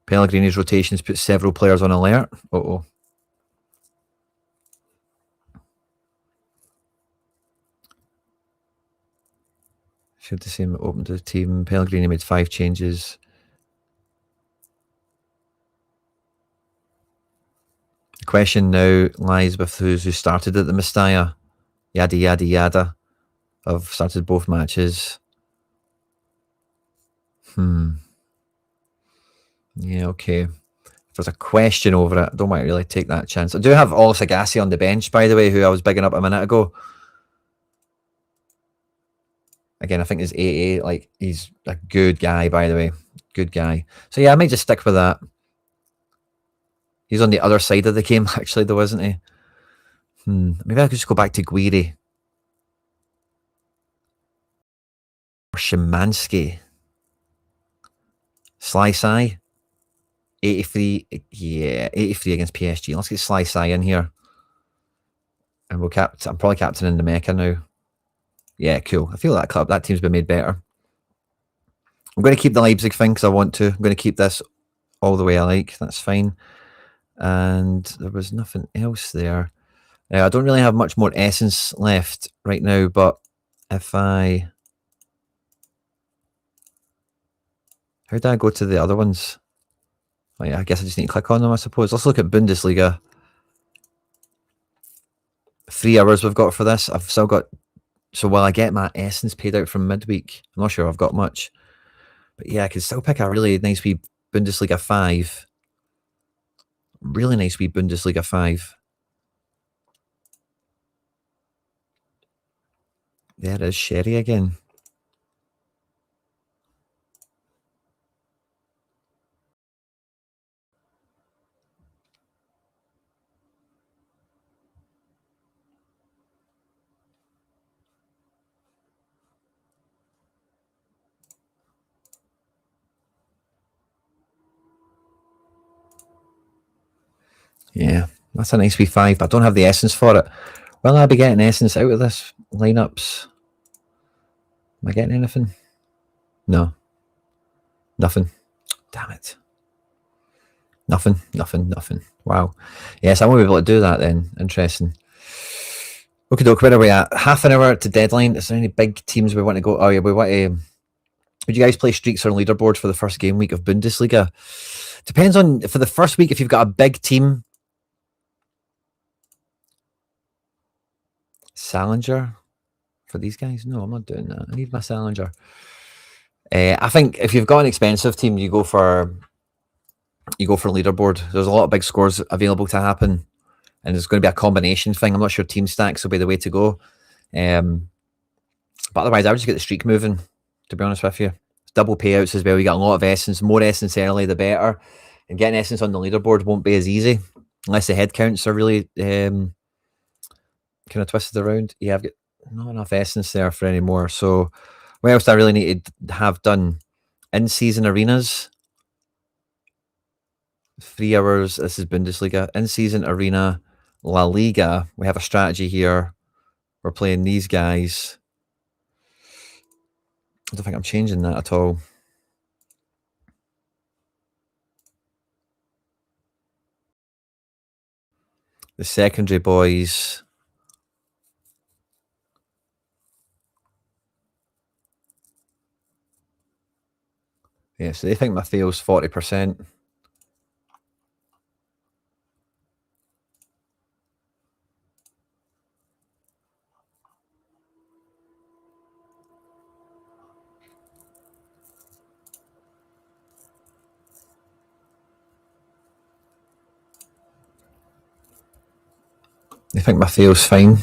Pellegrini's rotations put several players on alert. Uh-oh. Should the same open to the team. Pellegrini made 5 changes. The question now lies with who started at the Mestalla. Yada, yada, yada. I've started both matches. Yeah, okay. If there's a question over it, I don't want to really take that chance. I do have Olis Agassi on the bench, by the way, who I was bigging up a minute ago. Again, I think his AA, like, he's a good guy, by the way. Good guy. So yeah, I might just stick with that. He's on the other side of the game, actually, though, isn't he? Maybe I could just go back to Guiri. Or Szymanski. Sly 83. Yeah, 83 against PSG. Let's get Sly in here. And I'm probably captaining the Mecha now. Yeah, cool. I feel that team's been made better. I'm going to keep the Leipzig thing because I want to. I'm going to keep this all the way I like. That's fine. And there was nothing else there. I don't really have much more essence left right now, but if I... How do I go to the other ones? Oh, yeah, I guess I just need to click on them, I suppose. Let's look at Bundesliga. 3 hours we've got for this. I've still got... So while I get my essence paid out from midweek, I'm not sure I've got much. But yeah, I can still pick a really nice wee Bundesliga 5. Really nice wee Bundesliga 5. There is Sherry again. Yeah, that's a nice wee 5, but I don't have the essence for it. Will I be getting essence out of this lineups? Am I getting anything? No. Nothing. Damn it. Nothing. Wow. Yes, I won't be able to do that then. Interesting. Okay, doke, where are we at? Half an hour to deadline. Is there any big teams we want to go? Oh, yeah, we want to. Would you guys play streaks or leaderboard for the first game week of Bundesliga? Depends on, for the first week, if you've got a big team. Salinger for these guys? No, I'm not doing that. I need my Salinger. I think if you've got an expensive team, you go for leaderboard. There's a lot of big scores available to happen, and there's going to be a combination thing. I'm not sure team stacks will be the way to go. But otherwise, I would just get the streak moving, to be honest with you. It's double payouts as well. You get a lot of essence. More essence early, the better. And getting essence on the leaderboard won't be as easy unless the head counts are really kind of twisted around. Yeah, I've got not enough essence there for any more. So what else do I really need to have done? In-season arenas. 3 hours. This is Bundesliga. In-season arena. La Liga. We have a strategy here. We're playing these guys. I don't think I'm changing that at all. The secondary boys. Yeah, so they think my fail's 40%. They think my fail's fine.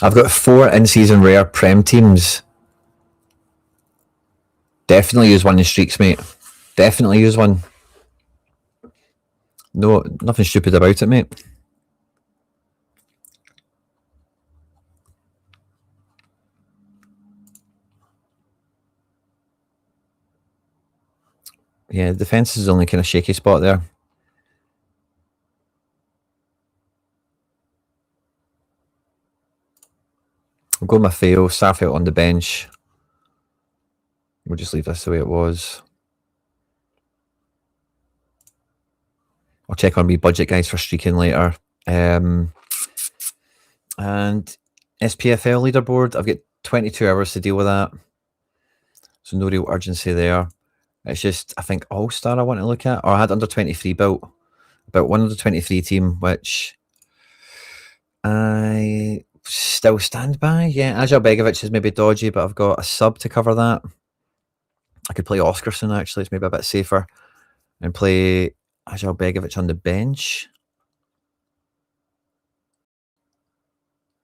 I've got 4 in-season rare Prem teams. Definitely use one in streaks, mate. Definitely use one. No, nothing stupid about it, mate. Yeah, defense is the only kind of shaky spot there. I'll go Maffeo, Starfield on the bench. We'll just leave this the way it was. I'll check on me budget guys for streaking later. And SPFL leaderboard, I've got 22 hours to deal with that. So no real urgency there. It's just, I think, All-Star I want to look at. Or I had under 23 built. About one under 23 team, which I still stand by. Yeah, Agile Begovic is maybe dodgy, but I've got a sub to cover that. I could play Oscarson, actually. It's maybe a bit safer. And play Agile Begovic on the bench.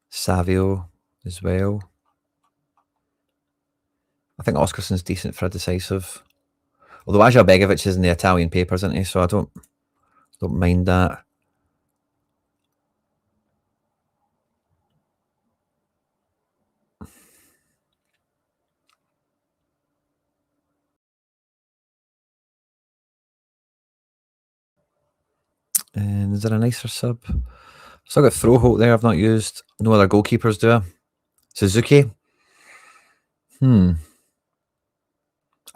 Savio as well. I think Oskarson's decent for a decisive. Although Agile Begovic is in the Italian papers, isn't he? So I don't mind that. And is there a nicer sub? Still got Froholt there I've not used. No other goalkeepers, do I? Suzuki. I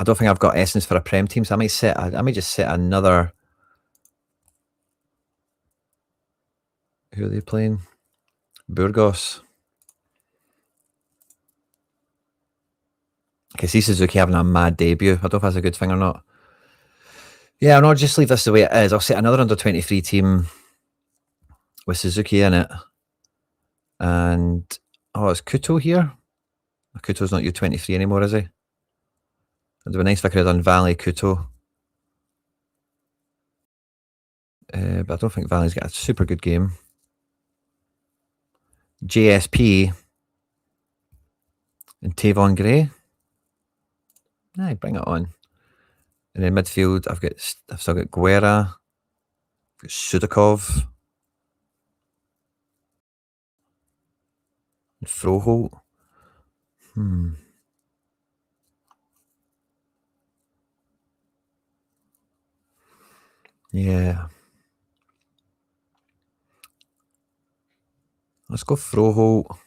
don't think I've got essence for a Prem team, so I might just set another. Who are they playing? Burgos. Okay, see Suzuki having a mad debut. I don't know if that's a good thing or not. Yeah, I'll not just leave this the way it is. I'll set another under 23 team with Suzuki in it. And it's Kuto here. Kuto's not U23 anymore, is he? It'd be nice if I could have done Valley Kuto. But I don't think Valley's got a super good game. JSP and Tavon Gray. Aye, bring it on. And in midfield, I've still got Guerra, I've got Sudakov, and Froholt. Yeah. Let's go Froholt.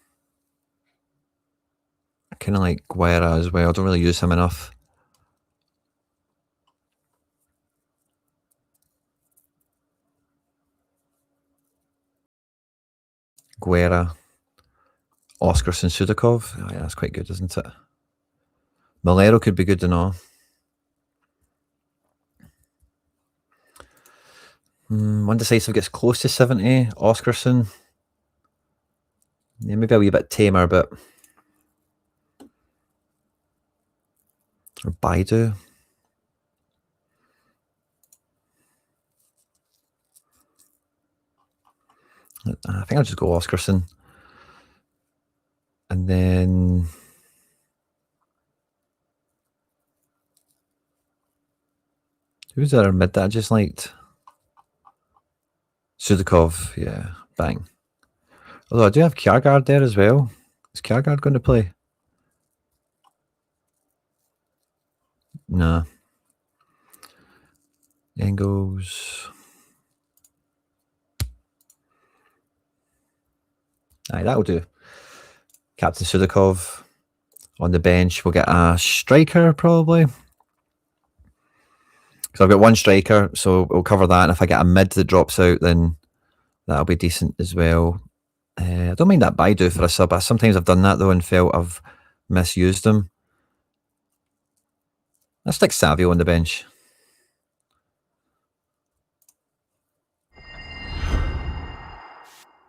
kind of like Guerra as well. I don't really use him enough. Guerra, Oscarson, Sudakov. Oh, yeah, that's quite good, isn't it? Malero could be good to know. One decisive gets close to 70. Oscarson. Yeah, maybe a wee bit tamer, but... Or Baidu. I think I'll just go Oscarson. And then... Who's there mid that I just liked? Sudakov, yeah, bang. Although I do have Kjærgaard there as well. Is Kjærgaard going to play? Nah. Engels. Aye, that'll do. Captain Sudakov on the bench. We'll get a striker probably. Because I've got one striker, so we'll cover that. And if I get a mid that drops out, then that'll be decent as well. I don't mind that Baidu for a sub. Sometimes I've done that though and felt I've misused them. Let's stick Savio on the bench.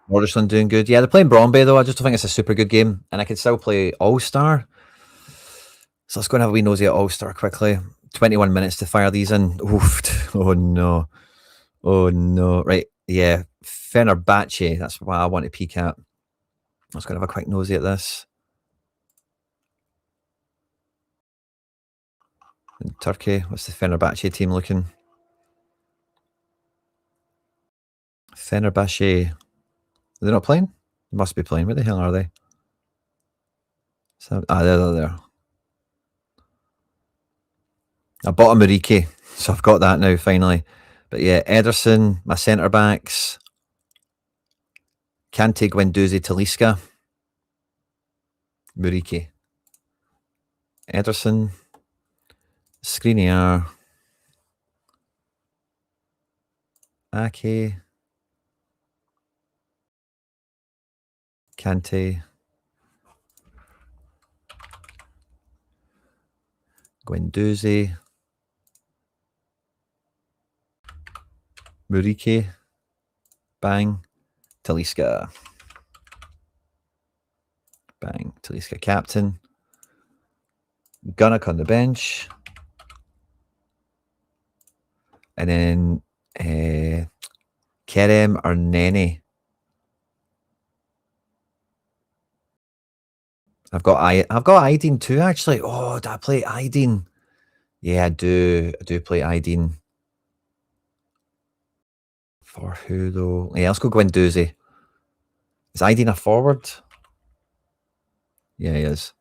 Morrisland doing good. Yeah, they're playing Bromby though. I just don't think it's a super good game. And I can still play All-Star. So let's go and have a wee nosy at All-Star quickly. 21 minutes to fire these in. Oof. Oh no. Oh no. Right. Yeah. Fenerbahce. That's what I want to peek at. Let's go and have a quick nosy at this. In Turkey. What's the Fenerbahce team looking? Fenerbahce. Are they not playing? They must be playing. Where the hell are they? So, they're there. I bought a Muriqi, so I've got that now finally. But yeah, Ederson, my centre backs. Kante, Guendouzi, Talisca. Muriqi. Ederson. Skriniar. Ake. Kante. Guendouzi. Muriqi. Bang. Talisca. Bang. Talisca captain. Gunnock on the bench. And then Kerem or Nene. I've got Aydin too, actually. Oh, did I play Aydin? Yeah, I do. I do play Aydin. For who though? Yeah, let's go Guendouzi. Is Aydin a forward? Yeah, he is.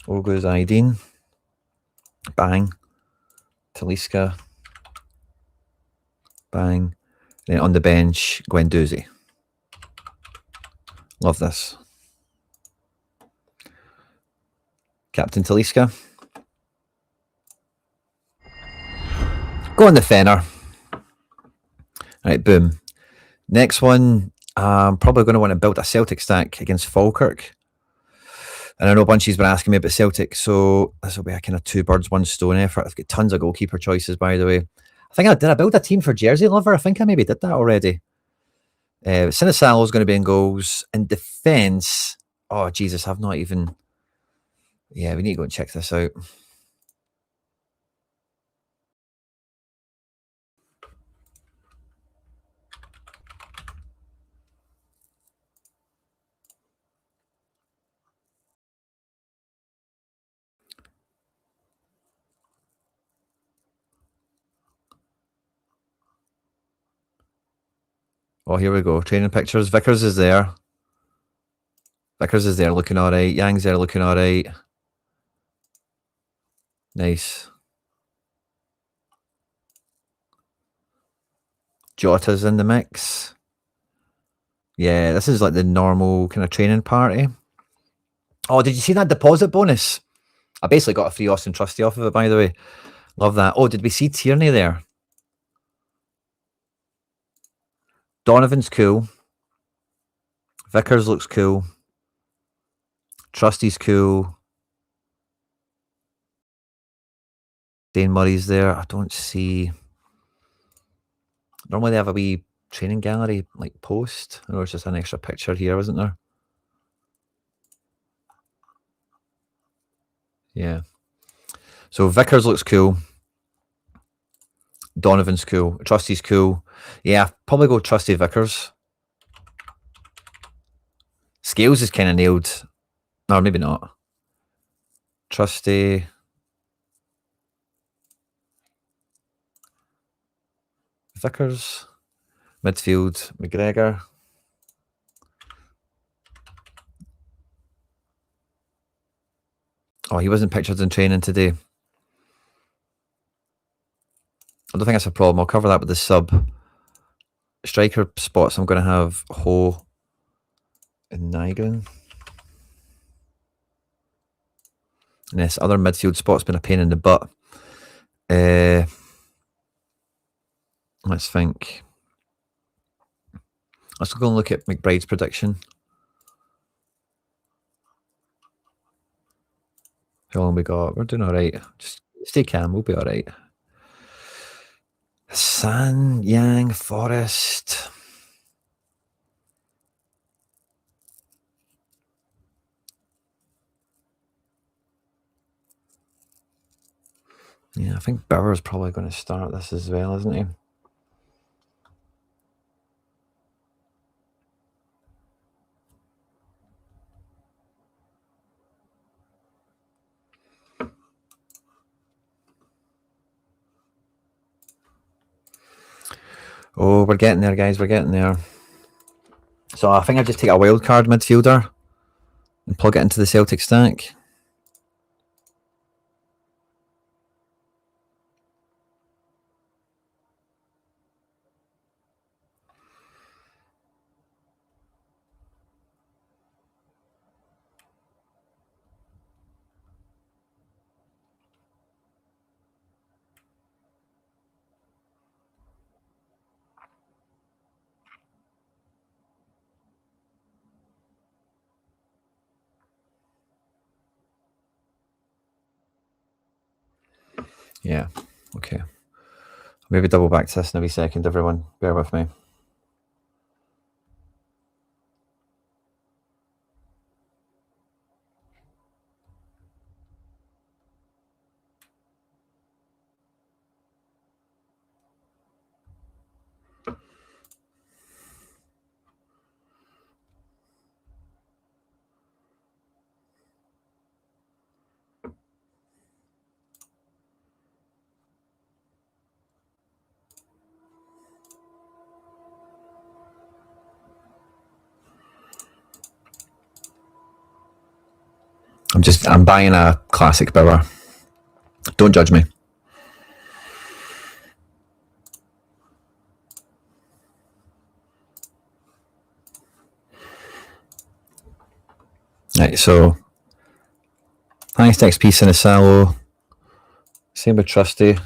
Oh, goes Aydin. Bang. Talisca. Bang. Then on the bench, Guendouzi. Love this. Captain Talisca. Go on the Fenner. Right, boom. Next one, I'm probably going to want to build a Celtic stack against Falkirk. And I know Bunchy's been asking me about Celtic, so this will be a kind of two birds, one stone effort. I've got tons of goalkeeper choices, by the way. I think I build a team for Jersey Lover? I think I maybe did that already. Sinisalo is going to be in goals. In defence, oh, Jesus, I've not even... Yeah, we need to go and check this out. Oh, here we go. Training pictures. Vickers is there. Vickers is there looking all right. Yang's there looking all right. Nice. Jota's in the mix. Yeah, this is like the normal kind of training party. Oh, did you see that deposit bonus? I basically got a free Austin Trusty off of it, by the way. Love that. Oh, did we see Tierney there? Donovan's cool. Vickers looks cool. Trusty's cool. Dane Murray's there. I don't see... Normally they have a wee training gallery, like, post. I know it's just an extra picture here, wasn't there? Yeah. So Vickers looks cool. Donovan's cool. Trusty's cool. Yeah, probably go Trusty Vickers. Scales is kind of nailed. No, maybe not. Trusty. Vickers. Midfield, McGregor. Oh, he wasn't pictured in training today. I don't think that's a problem. I'll cover that with the sub. Striker spots, I'm going to have Ho and Nygren. And this other midfield spot's been a pain in the butt. Let's think. Let's go and look at McBride's prediction. How long we got? We're doing all right. Just stay calm. We'll be all right. San, Yang, Forest. Yeah, I think Bauer's probably going to start this as well, isn't he? Oh, we're getting there, guys. We're getting there. So I think I just take a wild card midfielder and plug it into the Celtic stack. Yeah, okay. Maybe double back to this in a wee second, everyone. Bear with me. I'm buying a classic Bauer. Don't judge me. Right, so highest XP Sinisalo. Same with Trusty.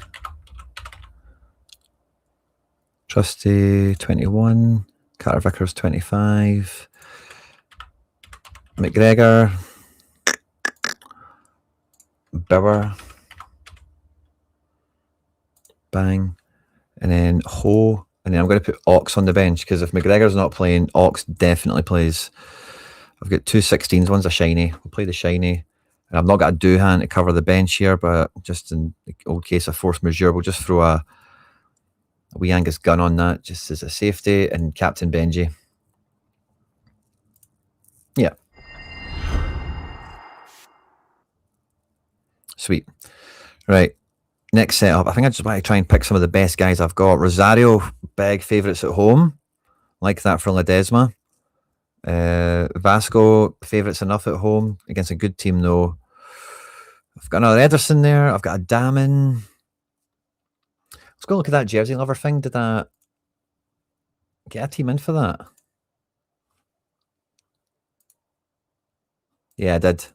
Trusty 21. Carter Vickers 25. McGregor. Bauer. Bang. And then Ho. And then I'm going to put Ox on the bench because if McGregor's not playing, Ox definitely plays. I've got two 16s. One's a shiny. We'll play the shiny. And I've not got a Doohan to cover the bench here, but just in the old case of force majeure, we'll just throw a wee Angus gun on that just as a safety and Captain Benji. Yeah. Sweet. Right. Next setup. I think I just want to try and pick some of the best guys I've got. Rosario, big favourites at home. Like that for Ledesma. Vasco, favourites enough at home. Against a good team, though. I've got another Ederson there. I've got a Damon. Let's go look at that jersey lover thing. Did that get a team in for that? Yeah, I did.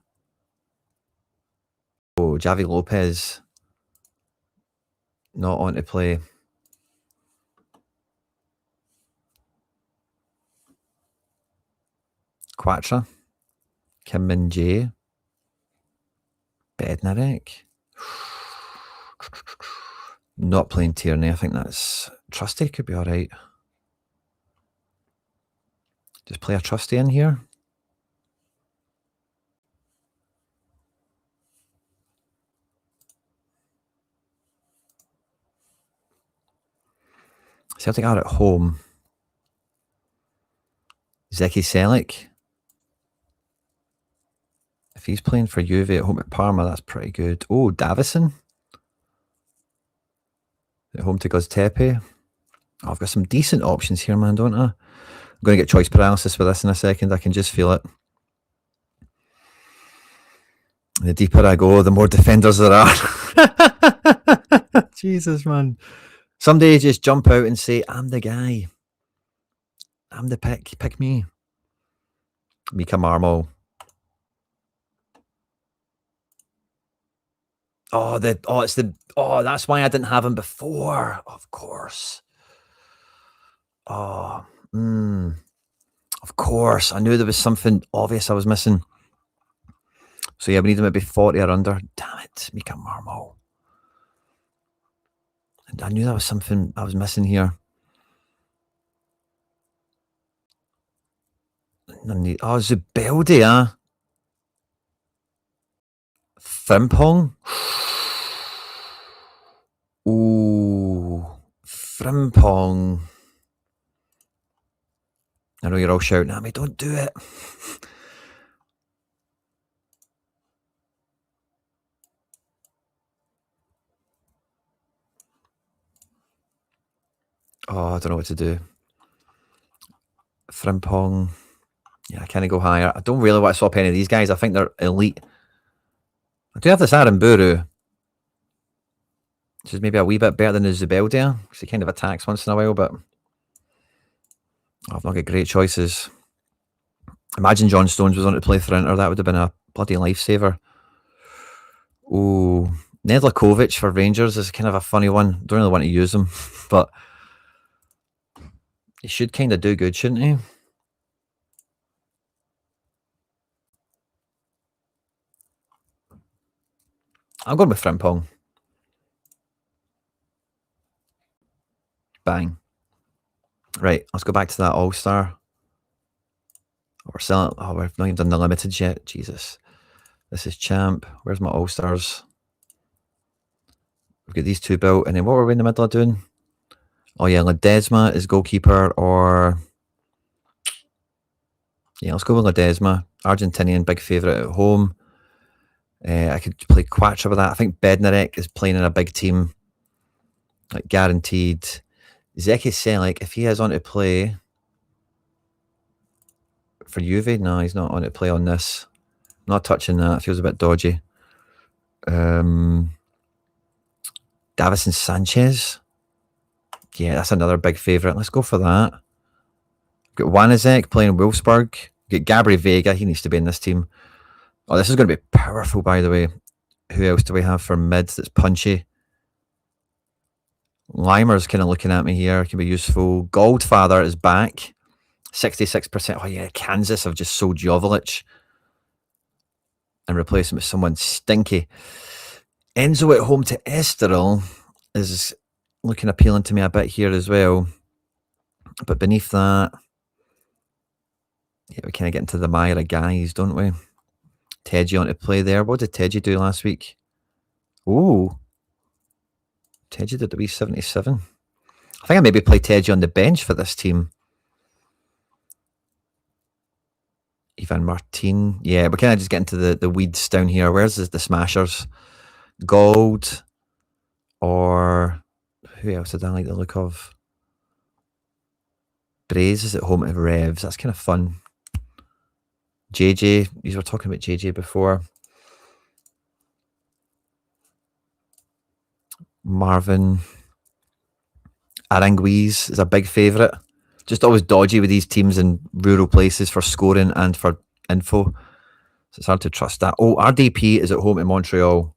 Oh, Javi Lopez. Not on to play. Quatra. Kim Min Jae. Bednarek. Not playing Tierney. I think that's... Trusty could be all right. Just play a Trusty in here. Celtic are at home. Zeki Selic. If he's playing for Juve at home at Parma, that's pretty good. Oh, Davison. At home to Göztepe. Oh, I've got some decent options here, man, don't I? I'm going to get choice paralysis with this in a second. I can just feel it. The deeper I go, the more defenders there are. Jesus, man. Somebody just jump out and say, I'm the guy. I'm the pick. Pick me. Mika Marmo. That's why I didn't have him before. Of course. Of course. I knew there was something obvious I was missing. So yeah, we need him maybe 40 or under. Damn it, Mika Marmo. And I knew that was something I was missing here. Zubeldi, huh? Frimpong? Ooh, Frimpong. I know you're all shouting at me, don't do it. Oh, I don't know what to do. Frimpong. Yeah, I can't go higher. I don't really want to swap any of these guys. I think they're elite. I do have this Aaron Buru, which is maybe a wee bit better than the Zubeldia, because he kind of attacks once in a while, but I've not got great choices. Imagine John Stones was on to play for Inter. That would have been a bloody lifesaver. Ooh, Nedlakovic for Rangers is kind of a funny one. Don't really want to use him, but he should kind of do good, shouldn't he? I'm going with Frimpong. Bang. Right, let's go back to that All-Star. We're selling... Oh, we've not even done the Limited yet. Jesus. This is Champ. Where's my All-Stars? We've got these two built. And then what were we in the middle of doing? Oh, yeah, Ledesma is goalkeeper, or... Yeah, let's go with Ledesma. Argentinian, big favourite at home. I could play Quatra with that. I think Bednarek is playing in a big team. Like, guaranteed. Zeki Selic, if he is on to play for Juve, no, he's not on to play on this. Not touching that. Feels a bit dodgy. Davison Sanchez. Yeah, that's another big favourite. Let's go for that. We've got Wanizek playing Wolfsburg. We've got Gabri Vega. He needs to be in this team. Oh, this is going to be powerful, by the way. Who else do we have for mid that's punchy? Limer's kind of looking at me here. Can be useful. Goldfather is back. 66%. Oh, yeah. Kansas have just sold Jovic and replaced him with someone stinky. Enzo at home to Estoril is looking appealing to me a bit here as well. But beneath that, yeah, we kind of get into the mire of guys, don't we? Teji on to play there. What did Teji do last week? Ooh. Teji did the wee 77. I think I maybe play Teji on the bench for this team. Ivan Martin. Yeah, we're kind of just getting to the weeds down here. Where's the smashers? Gold. Or who else did I like the look of? Braze is at home at Revs. That's kind of fun. JJ. You were talking about JJ before. Marvin. Aranguiz is a big favourite. Just always dodgy with these teams in rural places for scoring and for info. So it's hard to trust that. Oh, RDP is at home to Montreal.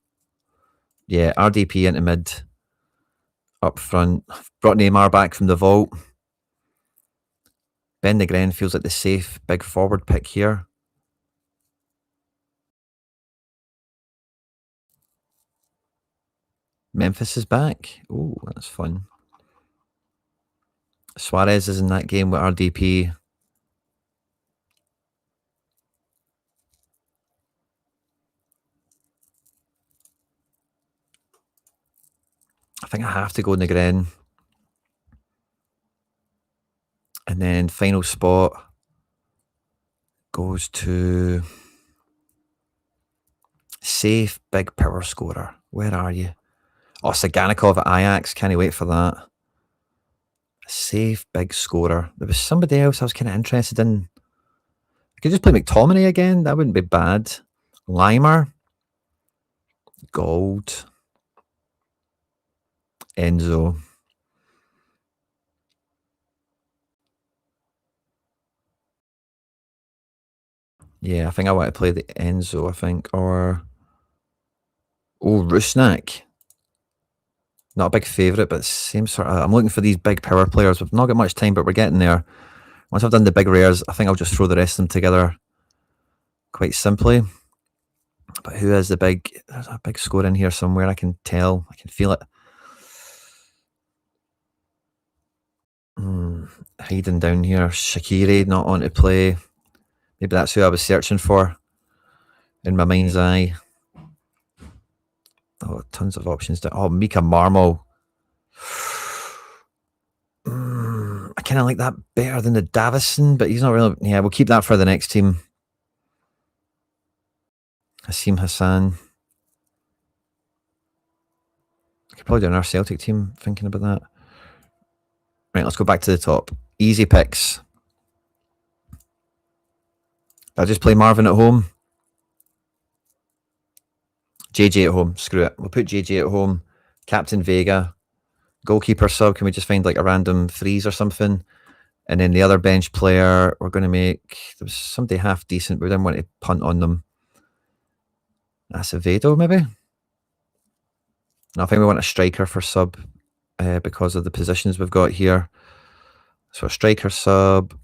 Yeah, RDP into mid. Up front. Brought Neymar back from the vault. Ben Negren feels like the safe big forward pick here. Memphis is back. Oh, that's fun. Suarez is in that game with RDP. I think I have to go Negren. And then final spot goes to safe big power scorer. Where are you? Oh, Saganikov at Ajax. Can't wait for that. Safe big scorer. There was somebody else I was kind of interested in. I could just play McTominay again. That wouldn't be bad. Limer. Gold. Enzo. Yeah, I think I want to play the Enzo, I think. Or... Oh, Rusnak. Not a big favourite, but same sort of... I'm looking for these big power players. We've not got much time, but we're getting there. Once I've done the big rares, I think I'll just throw the rest of them together quite simply. But who is the big... There's a big score in here somewhere. I can tell. I can feel it. Hiding down here. Shaqiri not on to play. Maybe that's who I was searching for in my mind's eye. Oh, tons of options. Oh, Mika Marmo. I kind of like that better than the Davison, but he's not really... Yeah, we'll keep that for the next team. Hasim Hassan. I could probably do another Celtic team, thinking about that. Right, let's go back to the top. Easy picks. I'll just play Marvin at home. JJ at home. Screw it. We'll put JJ at home. Captain Vega. Goalkeeper sub. Can we just find like a random threes or something? And then the other bench player, we're going to make... There was somebody half decent, but we didn't want to punt on them. Acevedo, maybe? No, I think we want a striker for sub because of the positions we've got here. So a striker sub.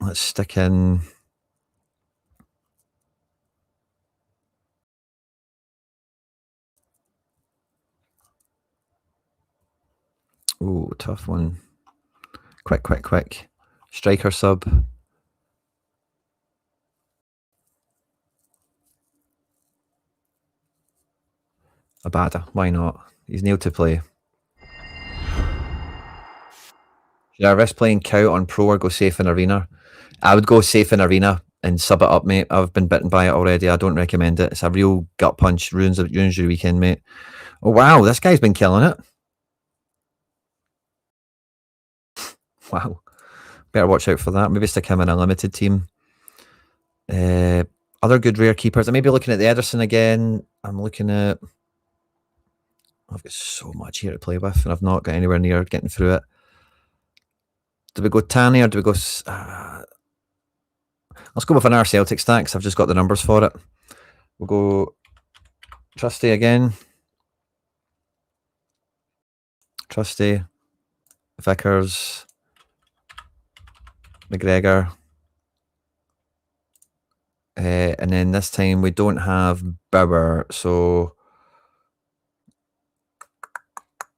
Let's stick in... Ooh, tough one. Quick. Striker sub. Abada, why not? He's nailed to play. Should I risk playing Cow on Pro or go safe in Arena? I would go safe in Arena and sub it up, mate. I've been bitten by it already. I don't recommend it. It's a real gut punch. Ruins your weekend, mate. Oh, wow. This guy's been killing it. Wow. Better watch out for that. Maybe stick him in a limited team. Other good rare keepers. I may be looking at the Ederson again. I'm looking at... I've got so much here to play with, and I've not got anywhere near getting through it. Do we go Tanny or do we go... let's go with an R Celtic stack, because I've just got the numbers for it. We'll go Trusty again. Trusty. Vickers. McGregor. And then this time we don't have Bauer, so...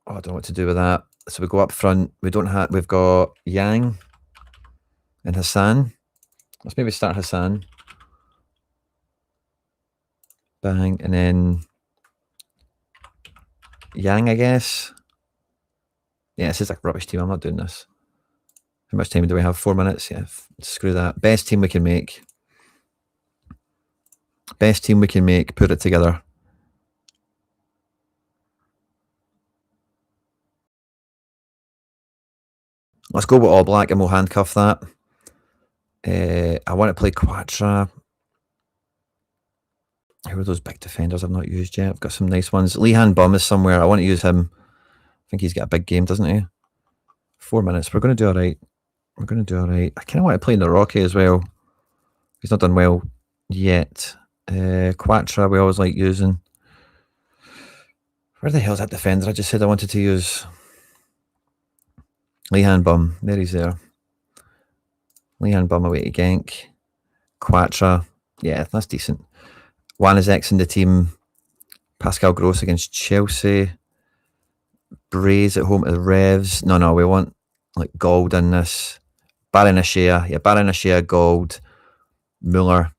Oh, I don't know what to do with that. So we go up front. We've got Yang and Hassan. Let's maybe start Hassan. Bang. And then Yang, I guess. Yeah, this is like a rubbish team. I'm not doing this. How much time do we have? 4 minutes? Yeah, screw that. Best team we can make. Best team we can make. Put it together. Let's go with All Black and we'll handcuff that. I want to play Quatra. Who are those big defenders I've not used yet? I've got some nice ones. Lehan Bum is somewhere. I want to use him. I think he's got a big game, doesn't he? 4 minutes. We're going to do all right. I kind of want to play in the Rocky as well. He's not done well yet. Quattro we always like using. Where the hell's that defender? I just said I wanted to use Lehan Bum. There he's there. Lehan Bum away to Genk. Quattro. Yeah, that's decent. Wanizek's in the team. Pascal Gross against Chelsea. Braze at home to the Revs. No, we want like Gold in this. Baranashea. Yeah, Baranashea, Gold. Muller,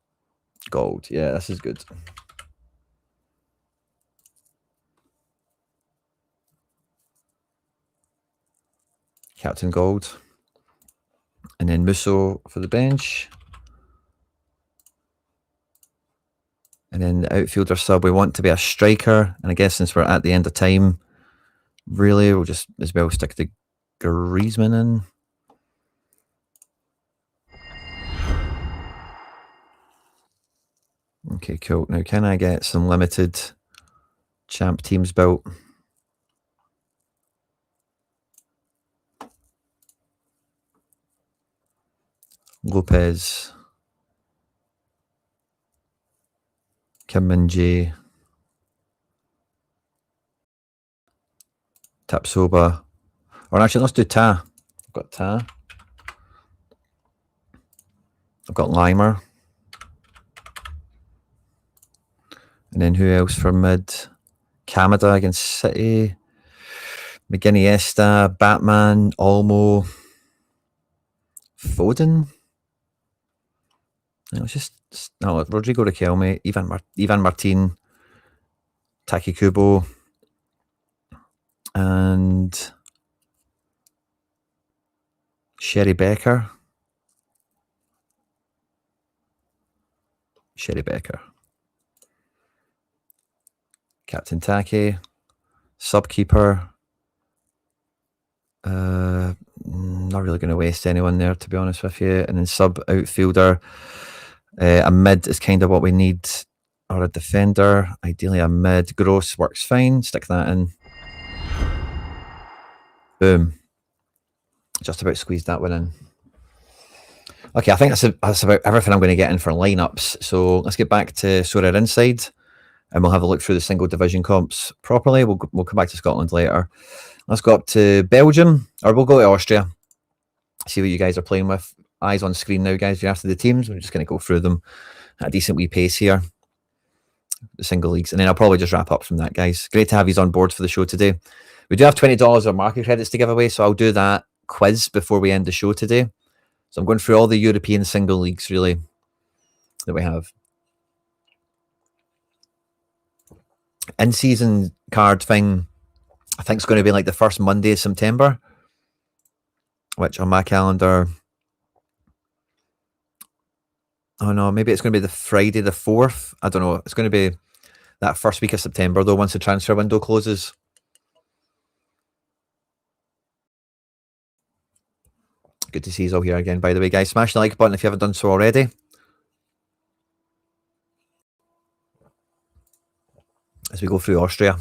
Gold. Yeah, this is good. Captain Gold. And then Musso for the bench. And then the outfielder sub, we want to be a striker. And I guess since we're at the end of time, really, we'll just as well stick the Griezmann in. Okay, cool. Now, can I get some limited champ teams built? Lopez. Kim Min-jae. Tapsoba. Or actually, let's do Ta. I've got Ta. I've got Limer. And then who else for mid? Kamada against City. McGinniesta, Batman, Olmo, Foden. No, it's just Rodrigo Riquelme, Ivan Martin, Taki Kubo, and Sherry Becker. Captain Taki, Subkeeper. Not really going to waste anyone there, to be honest with you. And then sub outfielder. A mid is kind of what we need, or a defender. Ideally, a mid. Gross works fine. Stick that in. Boom. Just about squeezed that one in. Okay, I think that's about everything I'm going to get in for lineups. So let's get back to Sorare Inside, and we'll have a look through the single division comps properly. We'll come back to Scotland later. Let's go up to Belgium, or we'll go to Austria. See what you guys are playing with. Eyes on screen now, guys. You're after the teams. We're just going to go through them at a decent wee pace here. The single leagues. And then I'll probably just wrap up from that, guys. Great to have you on board for the show today. We do have $20 of market credits to give away, so I'll do that quiz before we end the show today. So I'm going through all the European single leagues, really, that we have. In-season card thing, I think it's going to be like the first Monday of September, which on my calendar... Oh no, maybe it's going to be the Friday the 4th. I don't know. It's going to be that first week of September, though, once the transfer window closes. Good to see you all here again, by the way, guys. Smash the like button if you haven't done so already. As we go through Austria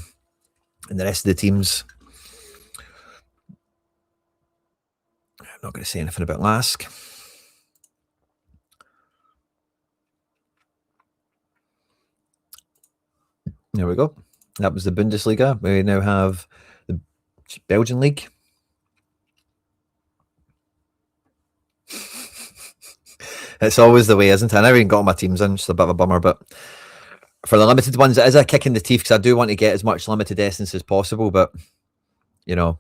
and the rest of the teams. I'm not going to say anything about Lask. There we go. That was the Bundesliga. We now have the Belgian League. It's always the way, isn't it? I never even got all my teams in. Just a bit of a bummer. But for the limited ones, it is a kick in the teeth because I do want to get as much limited essence as possible. But, you know,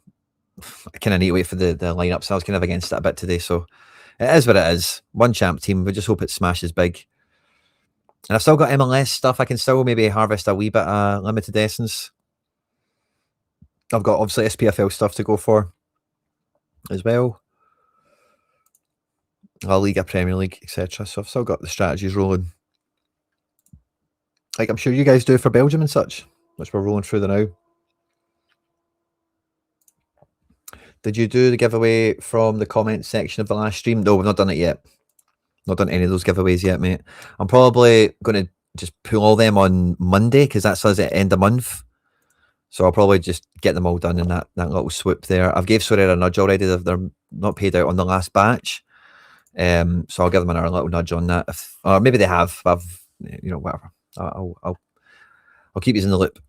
I kind of need to wait for the lineup. So I was kind of against it a bit today. So it is what it is. One champ team. We just hope it smashes big. And I've still got MLS stuff. I can still maybe harvest a wee bit of limited essence. I've got obviously SPFL stuff to go for as well. La Liga, Premier League, etc. So I've still got the strategies rolling. Like I'm sure you guys do for Belgium and such, which we're rolling through the now. Did you do the giveaway from the comment section of the last stream? No, we've not done it yet. Not done any of those giveaways yet, mate. I'm probably going to just pull all them on Monday because that's us at end of month. So I'll probably just get them all done in that little swoop there. I've gave Sorare a nudge already. They're not paid out on the last batch. So I'll give them another little nudge on that. Or maybe they have. You know, whatever. I'll keep you in the loop.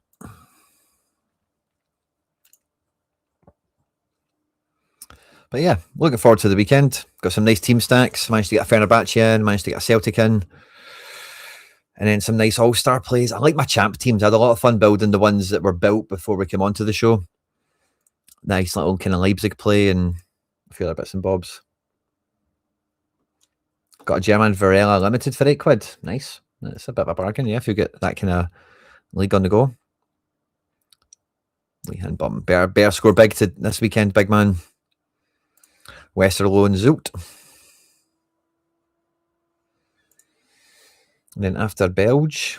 But yeah, looking forward to the weekend. Got some nice team stacks. Managed to get a Fenerbahce in. Managed to get a Celtic in. And then some nice all-star plays. I like my champ teams. I had a lot of fun building the ones that were built before we came onto the show. Nice little kind of Leipzig play and a few other bits and bobs. Got a German Varela limited for £8. Nice. That's a bit of a bargain, yeah, if you get that kind of league on the go. Lee hand bum. Bear score big to this weekend, big man. Westerlo and Zult. And then after Belge,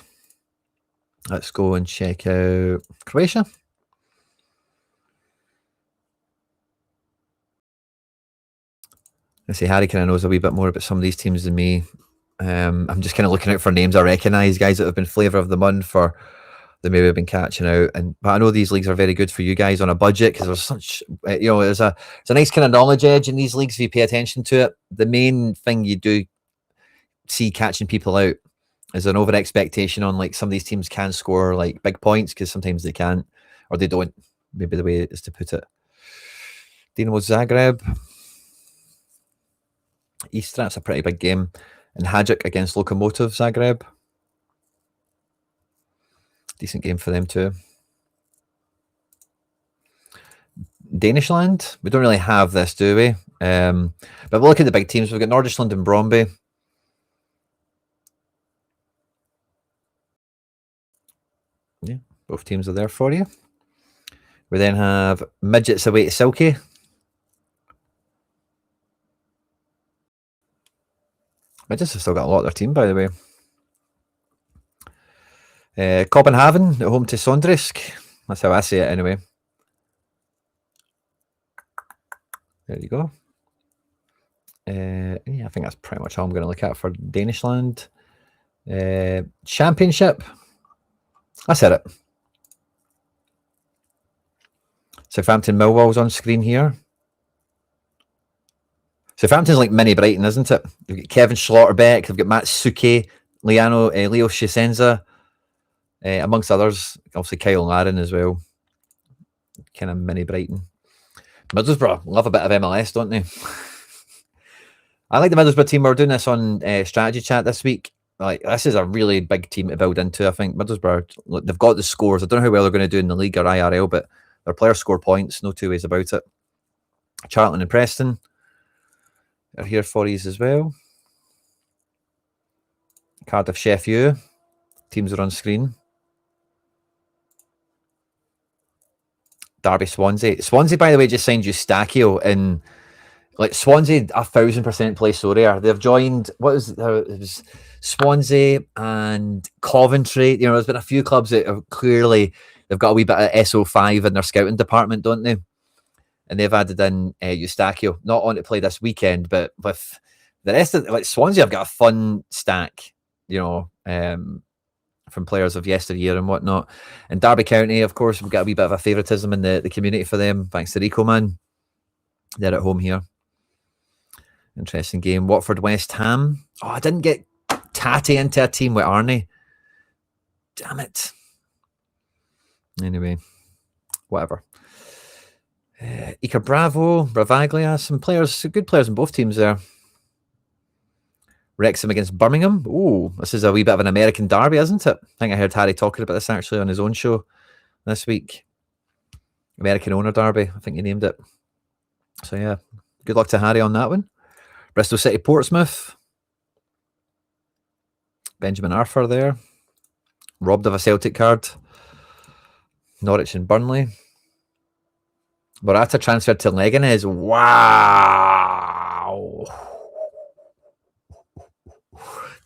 let's go and check out Croatia. I say Harry kind of knows a wee bit more about some of these teams than me. I'm just kind of looking out for names I recognise, guys that have been flavour of the month or they maybe have been catching out. But I know these leagues are very good for you guys on a budget because there's such, there's a nice kind of knowledge edge in these leagues if you pay attention to it. The main thing you do see catching people out is an over expectation on like some of these teams can score like big points because sometimes they can't or they don't. Maybe the way is to put it. Dinamo Zagreb. Istrat's a pretty big game. And Hajduk against Lokomotiv Zagreb. Decent game for them too. Danishland. We don't really have this, do we? But we'll look at the big teams. We've got Nordisland and Bromby. Yeah, both teams are there for you. We then have Midgets away to Silky. Midgets have still got a lot of their team, by the way. Copenhagen at home to Sondrisk. That's how I say it anyway. There you go. Yeah, I think that's pretty much all I'm going to look at for Danishland. Championship. I said it. Southampton Millwall's on screen here. Southampton's like mini Brighton, isn't it? You've got Kevin Schlotterbeck, they've got Matt Suke, Leo Schisenza, amongst others. Obviously Kyle Larin as well. Kind of mini Brighton. Middlesbrough love a bit of MLS, don't they? I like the Middlesbrough team. We're doing this on strategy chat this week. Like, this is a really big team to build into. I think Middlesbrough, they've got the scores. I don't know how well they're going to do in the league or IRL, but their players score points. No two ways about it. Charlton and Preston are here for you as well. Cardiff Sheffield. Teams are on screen. Derby Swansea. Swansea, by the way, just signed Eustachio in. Like Swansea, 1,000% play Sorare. They've joined. What is it? It was Swansea and Coventry. You know, there's been a few clubs that have clearly they've got a wee bit of SO5 in their scouting department, don't they? And they've added in Eustachio, not on to play this weekend, but with the rest of like Swansea, have got a fun stack, you know, from players of yesteryear and whatnot. And Derby County, of course, we've got a wee bit of a favouritism in the community for them, thanks to Rico, man. They're at home here. Interesting game. Watford West Ham. Oh, I didn't get Tatty into a team with Arnie. Damn it. Anyway, whatever. Iker Bravo, Bravaglia, some players, good players in both teams there. Wrexham against Birmingham. Oh, this is a wee bit of an American derby, isn't it? I think I heard Harry talking about this actually on his own show this week. American owner derby, I think he named it. So yeah, good luck to Harry on that one. Bristol City Portsmouth. Benjamin Arthur there. Robbed of a Celtic card. Norwich and Burnley. Morata transferred to Leganés. Wow.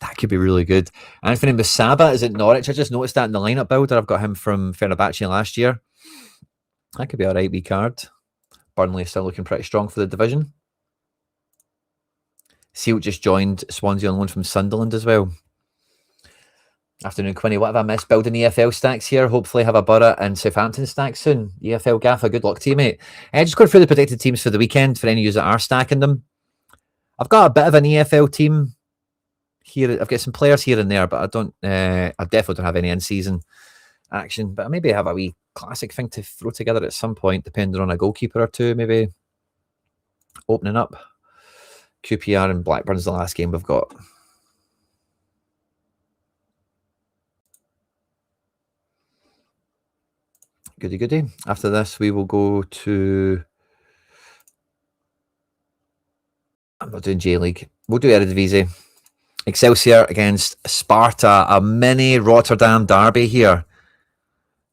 That could be really good. Anthony Musaba is at Norwich. I just noticed that in the lineup builder. I've got him from Fenerbahce last year. That could be a right wee card. Burnley is still looking pretty strong for the division. Seal just joined Swansea on loan from Sunderland as well. Afternoon, Quinny. What have I missed? Building EFL stacks here. Hopefully have a Borough and Southampton stack soon. EFL Gaffer, good luck to you, mate. Just going through the predicted teams for the weekend for any of you that are stacking them. I've got a bit of an EFL team here. I've got some players here and there, but I don't. I definitely don't have any in-season action. But I maybe have a wee classic thing to throw together at some point, depending on a goalkeeper or two. Maybe opening up. QPR and Blackburn's the last game we've got. Goody goody. After this, we will go to. I'm not doing J League. We'll do Eredivisie. Excelsior against Sparta, a mini Rotterdam derby here.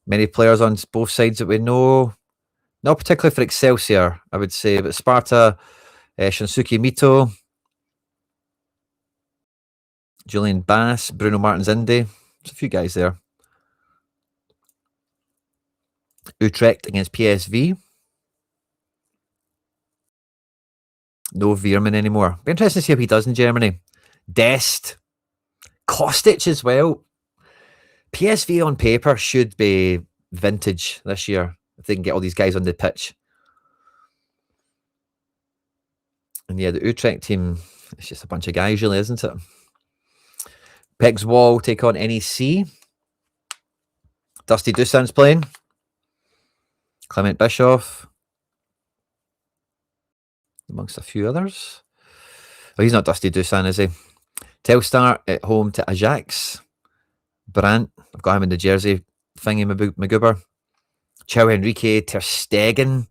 Many players on both sides that we know. Not particularly for Excelsior, I would say, but Sparta, Shinsuke Mito, Julian Bass, Bruno Martins Indy. There's a few guys there. Utrecht against PSV. No Veerman anymore. Be interesting to see how he does in Germany. Dest. Kostic as well. PSV on paper should be vintage this year if they can get all these guys on the pitch. And yeah, the Utrecht team, it's just a bunch of guys, really, isn't it? Pegs Wall take on NEC. Dusty Dusan's playing. Clement Bischoff. Amongst a few others. Oh, he's not Dusty Dusan, is he? Telstar at home to Ajax. Brandt, I've got him in the jersey thingy, Magoober. Chao Enrique, Ter Stegen.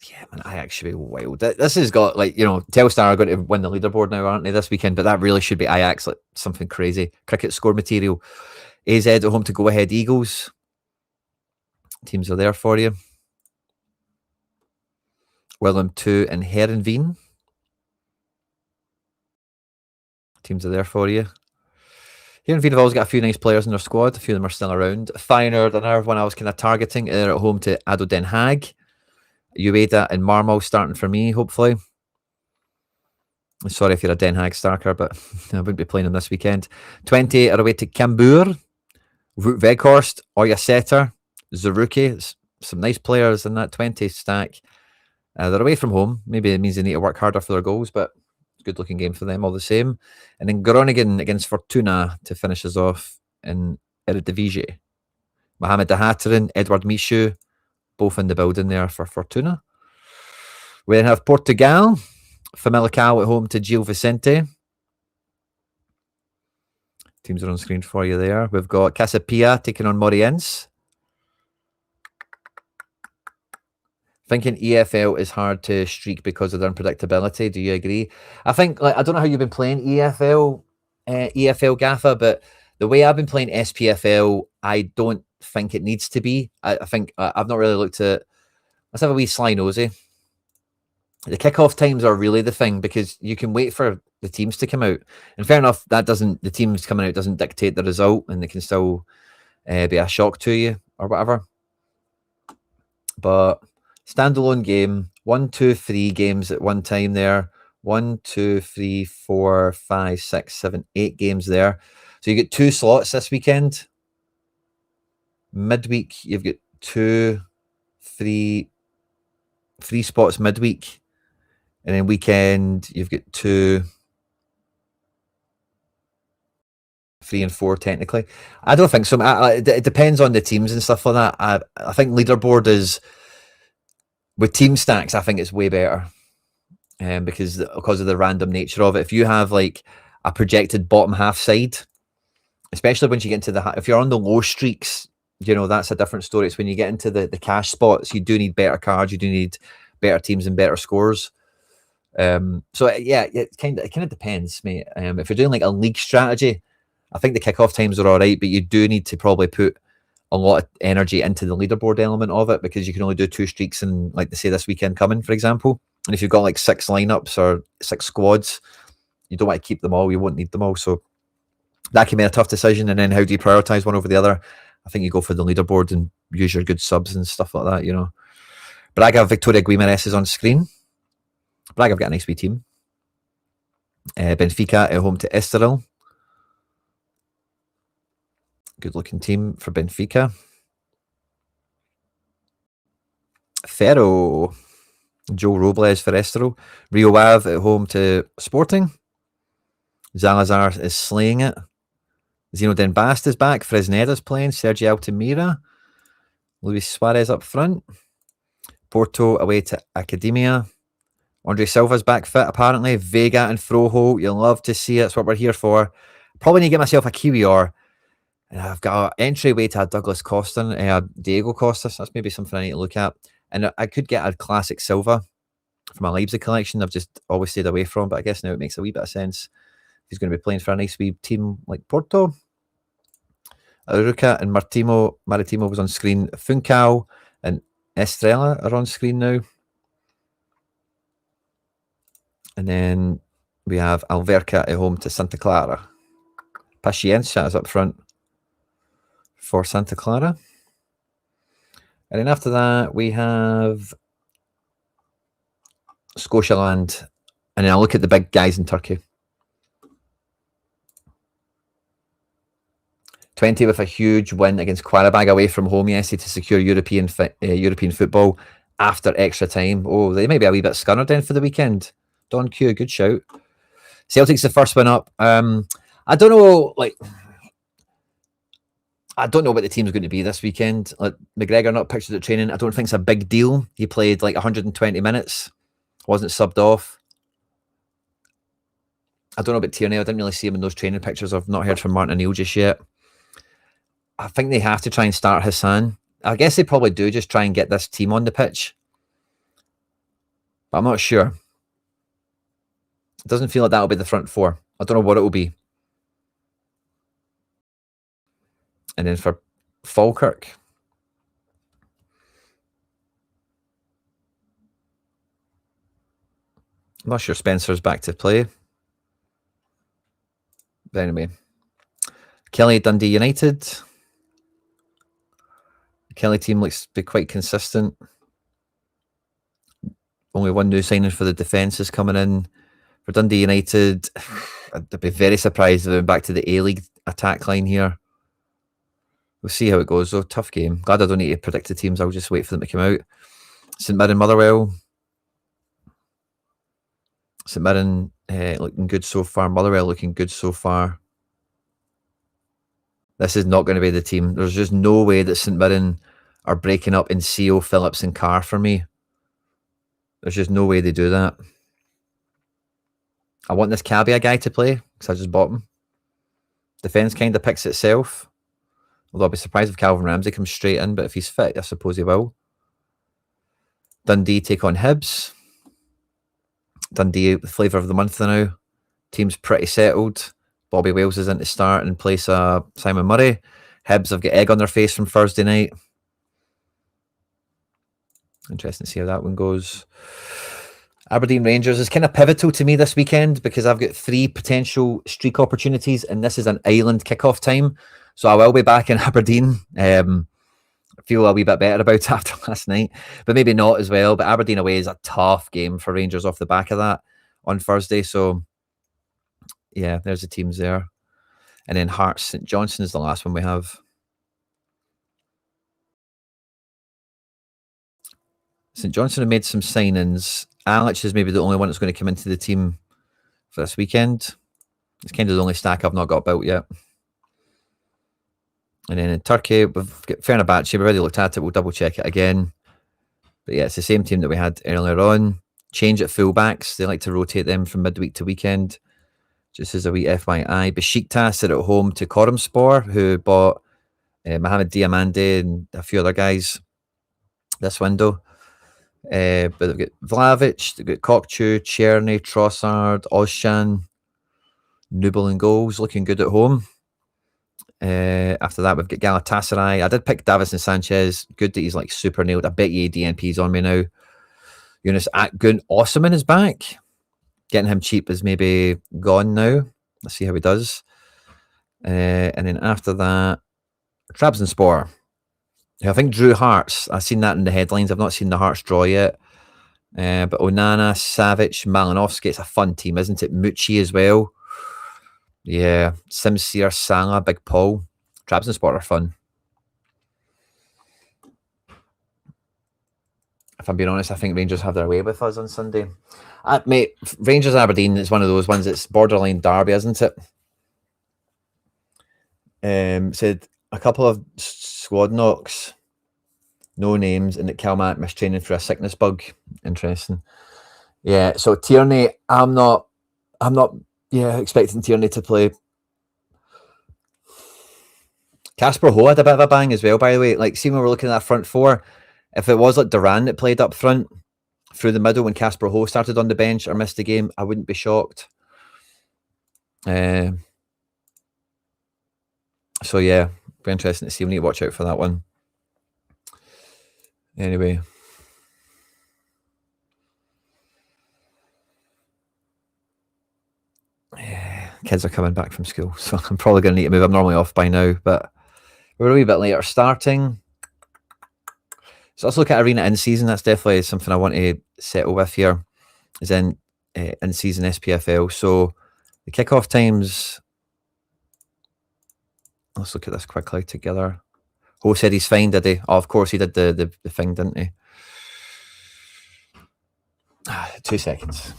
Yeah, man, Ajax should be wild. This has got, like, you know, Telstar are going to win the leaderboard now, aren't they, this weekend? But that really should be Ajax, like something crazy. Cricket score material. AZ at home to Go Ahead Eagles. Teams are there for you. Willem 2 and Herenveen. Teams are there for you. Herenveen have always got a few nice players in their squad. A few of them are still around. Feyenoord, another one I was kind of targeting. They're at home to ADO Den Haag. Ueda and Marmal starting for me, hopefully. Sorry if you're a Den Haag starker, but I wouldn't be playing them this weekend. 20 are away to Cambuur. Wout Weghorst, Oya Setter, Zaruki. Some nice players in that 20 stack. They're away from home. Maybe it means they need to work harder for their goals, but good looking game for them all the same. And then Groningen against Fortuna to finish us off in Eredivisie. Mohamed Dahatrin, Edward Michu, both in the building there for Fortuna. We then have Portugal, Famalicão at home to Gil Vicente. Teams are on screen for you there. We've got Casapia taking on Moreirense. Thinking EFL is hard to streak because of the unpredictability. Do you agree? I think, like, I don't know how you've been playing EFL Gaffer, but the way I've been playing SPFL, I don't think it needs to be. I think I've not really looked at. Let's have a wee sly nosy. The kickoff times are really the thing because you can wait for the teams to come out. And fair enough, the teams coming out doesn't dictate the result, and it can still be a shock to you or whatever. But standalone game, 1, 2, 3 games at one time there. 1, 2, 3, 4, 5, 6, 7, 8 games there. So you get 2 slots this weekend. Midweek, you've got 3 spots midweek. And then weekend, you've got 2, 3 and 4 technically. I don't think so. It depends on the teams and stuff like that. I think leaderboard is, with team stacks, I think it's way better. Because of the random nature of it. If you have like a projected bottom half side, especially once you get into if you're on the low streaks, you know, that's a different story. It's when you get into the cash spots, you do need better cards, you do need better teams and better scores. So yeah, it kind of depends, mate. If you're doing like a league strategy, I think the kickoff times are all right, but you do need to probably put a lot of energy into the leaderboard element of it because you can only do 2 streaks in, like they say, this weekend coming, for example. And if you've got like 6 lineups or 6 squads, you don't want to keep them all. You won't need them all. So that can be a tough decision. And then how do you prioritize one over the other? I think you go for the leaderboard and use your good subs and stuff like that, you know. Braga, Victoria Guimarães is on screen. Braga have got a nice wee team. Benfica at home to Estoril. Good looking team for Benfica. Ferro. Joe Robles for Estoril. Rio Ave at home to Sporting. Zalazar is slaying it. Zeno Denbast is back. Fresneda's playing. Sergio Altamira. Luis Suarez up front. Porto away to Academia. Andre Silva's back fit, apparently. Vega and Froho. You'll love to see it. That's what we're here for. Probably need to get myself a Kiwi or. And I've got an entryway to a Douglas Costa, Diego Costa. So that's maybe something I need to look at. And I could get a classic Silva from my Leipzig collection. I've just always stayed away from, but I guess now it makes a wee bit of sense. He's going to be playing for a nice wee team like Porto. Aruca and Maritimo was on screen. Funchal and Estrella are on screen now. And then we have Alverca at home to Santa Clara. Paciencia is up front for Santa Clara. And then after that, we have Scotialand. And then I'll look at the big guys in Turkey. 20 with a huge win against Qarabağ away from home yesterday to secure European football after extra time. Oh, they may be a wee bit scunnered then for the weekend. Don Q, good shout. Celtic's the first one up. I don't know, I don't know what the team's going to be this weekend. Like McGregor not pictured at training. I don't think it's a big deal. He played like 120 minutes, wasn't subbed off. I don't know about Tierney. I didn't really see him in those training pictures. I've not heard from Martin O'Neill just yet. I think they have to try and start Hassan. I guess they probably do just try and get this team on the pitch. But I'm not sure. It doesn't feel like that'll be the front four. I don't know what it will be. And then for Falkirk, I'm not sure Spencer's back to play. But anyway, Kelly Dundee United. The Kelly team looks to be quite consistent. Only one new signing for the defence is coming in. For Dundee United, I'd be very surprised if they're back to the A-League attack line here. We'll see how it goes, though. Tough game. Glad I don't need to predict the teams. I'll just wait for them to come out. St Mirren, Motherwell. St Mirren looking good so far. Motherwell looking good so far. This is not going to be the team. There's just no way that St Mirren are breaking up in CO, Phillips and Carr for me. There's just no way they do that. I want this Cabia guy to play because I just bought him. Defence kind of picks itself. Although I'll be surprised if Calvin Ramsey comes straight in, but if he's fit, I suppose he will. Dundee take on Hibs. Dundee, the flavour of the month now. Team's pretty settled. Bobby Wales is in to start in place of Simon Murray. Hibs have got egg on their face from Thursday night. Interesting to see how that one goes. Aberdeen Rangers is kind of pivotal to me this weekend because I've got 3 potential streak opportunities and this is an island kickoff time. So I will be back in Aberdeen. I feel a wee bit better about it after last night, but maybe not as well. But Aberdeen away is a tough game for Rangers off the back of that on Thursday. So yeah, there's the teams there. And then Hearts St Johnstone is the last one we have. St Johnstone have made some signings. Alex is maybe the only one that's going to come into the team for this weekend. It's kind of the only stack I've not got built yet. And then in Turkey, we've got Fenerbahce. We've already looked at it. We'll double check it again. But yeah, it's the same team that we had earlier on. Change at fullbacks. They like to rotate them from midweek to weekend. Just as a wee FYI. Besiktas are at home to Korumspor, who bought Mohamed Diamande and a few other guys this window. But they've got Vlahovic, they've got Kokchu, Cherny, Trossard, Ozcan, Nubel and goals, looking good at home. After that, we've got Galatasaray. I did pick Davison Sanchez. Good that he's like super nailed. I bet you DNP's on me now. Yunus Akgun Osman is back. Getting him cheap is maybe gone now. Let's see how he does. And then after that, Trabzonspor. I think Drew Harts. I've seen that in the headlines. I've not seen the Hearts draw yet. But Onana, Savic, Malinovsky. It's a fun team, isn't it? Mucci as well. Yeah. Simsier, Salah, Big Paul. Trabzonspor are fun. If I'm being honest, I think Rangers have their way with us on Sunday. Mate, Rangers Aberdeen is one of those ones that's borderline derby, isn't it? Said a couple of squad knocks, no names, and that Calmac missed training for a sickness bug. Interesting. Yeah, so Tierney, I'm not expecting Tierney to play. Casper Ho had a bit of a bang as well, by the way. Like, see, when we're looking at that front four, if it was like Duran that played up front through the middle when Casper Ho started on the bench or missed the game, I wouldn't be shocked. So yeah, be interesting to see. We need to watch out for that one. Anyway. Yeah, kids are coming back from school, so I'm probably going to need to move. I'm normally off by now, but we're a wee bit later starting. So let's look at arena in season. That's definitely something I want to settle with here, is in season SPFL. So the kickoff times, let's look at this quickly together. Ho said he's fine, did he? Oh, of course he did the thing, didn't he? 2 seconds.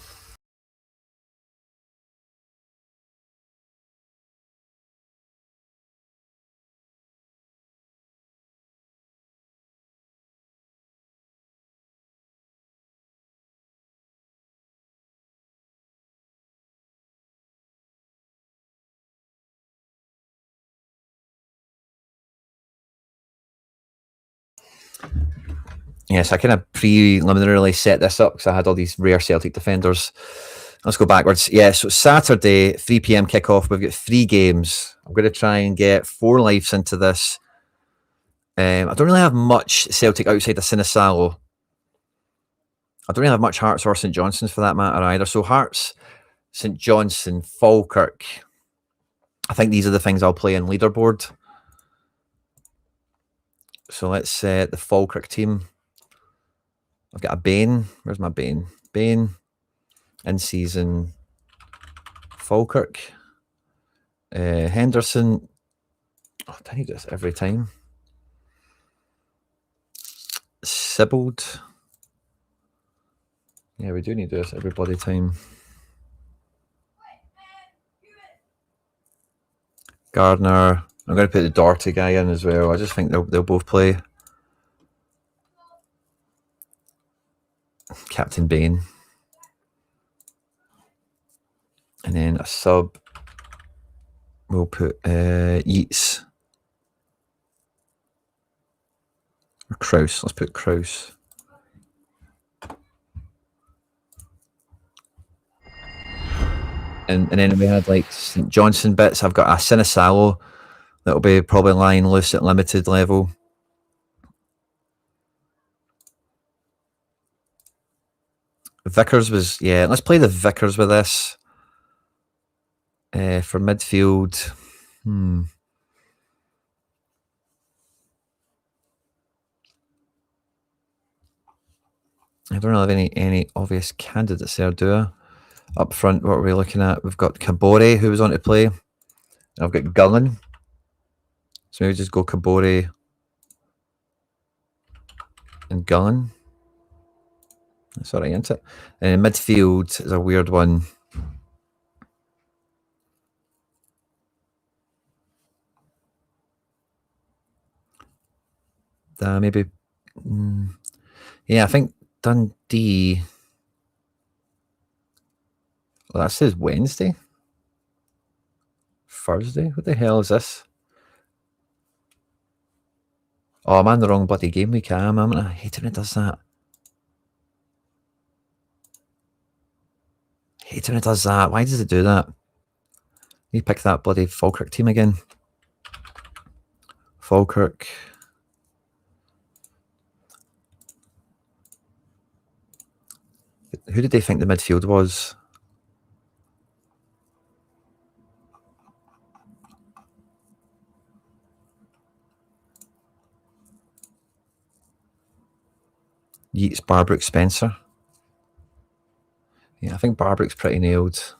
Yes, I kind of preliminarily set this up because I had all these rare Celtic defenders. Let's go backwards. Yeah, so Saturday, 3 p.m. kickoff. We've got 3 games. I'm going to try and get 4 lives into this. I don't really have much Celtic outside of Sinisalo. I don't really have much Hearts or St Johnstone's for that matter either. So Hearts, St Johnstone, Falkirk. I think these are the things I'll play in leaderboard. So let's set the Falkirk team. I've got a Bain. Where's my Bain? Bain. In season. Falkirk. Henderson. Oh, I need this every time. Sibbald. Yeah, we do need this every bloody time. Gardner. I'm going to put the Doherty guy in as well. I just think they'll both play. Captain Bain. And then a sub. We'll put Yeats. Or Kraus. Let's put Kraus. And then we had like St Johnstone bits. I've got a Sinisalo that'll be probably lying loose at limited level. Vickers was, yeah, let's play the Vickers with this. For midfield. I don't really have any obvious candidates there, do I? Up front, what are we looking at? We've got Kabore, who was on to play. And I've got Gullen. So maybe just go Kabore and Gullen. That's all right, isn't it? And midfield is a weird one. Maybe. Yeah, I think Dundee. Well, that says Wednesday. Thursday? What the hell is this? Oh, I'm on the wrong bloody game week. I hate when it does that. Hate when it does that. Why does it do that? You pick that bloody Falkirk team again. Falkirk. Who did they think the midfield was? Yeats, Barbrook, Spencer. Yeah, I think Barbrook's pretty nailed.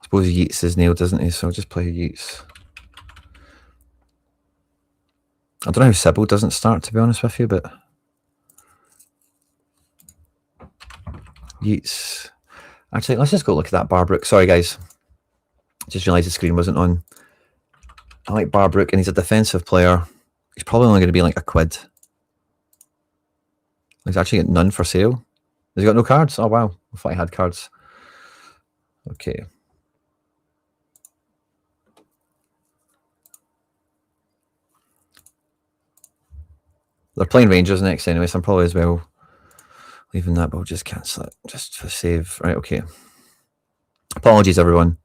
I suppose Yeats is nailed, isn't he? So I'll just play Yeats. I don't know how Sybil doesn't start, to be honest with you, but Yeats. Actually, let's just go look at that Barbrook. Sorry, guys. Just realised the screen wasn't on. I like Barbrook, and he's a defensive player. He's probably only going to be like £1. He's actually got none for sale. Has he got no cards? Oh, wow. I thought he had cards. Okay. They're playing Rangers next anyway, so I'm probably as well leaving that, but we'll just cancel it just for save. Right, okay. Apologies, everyone.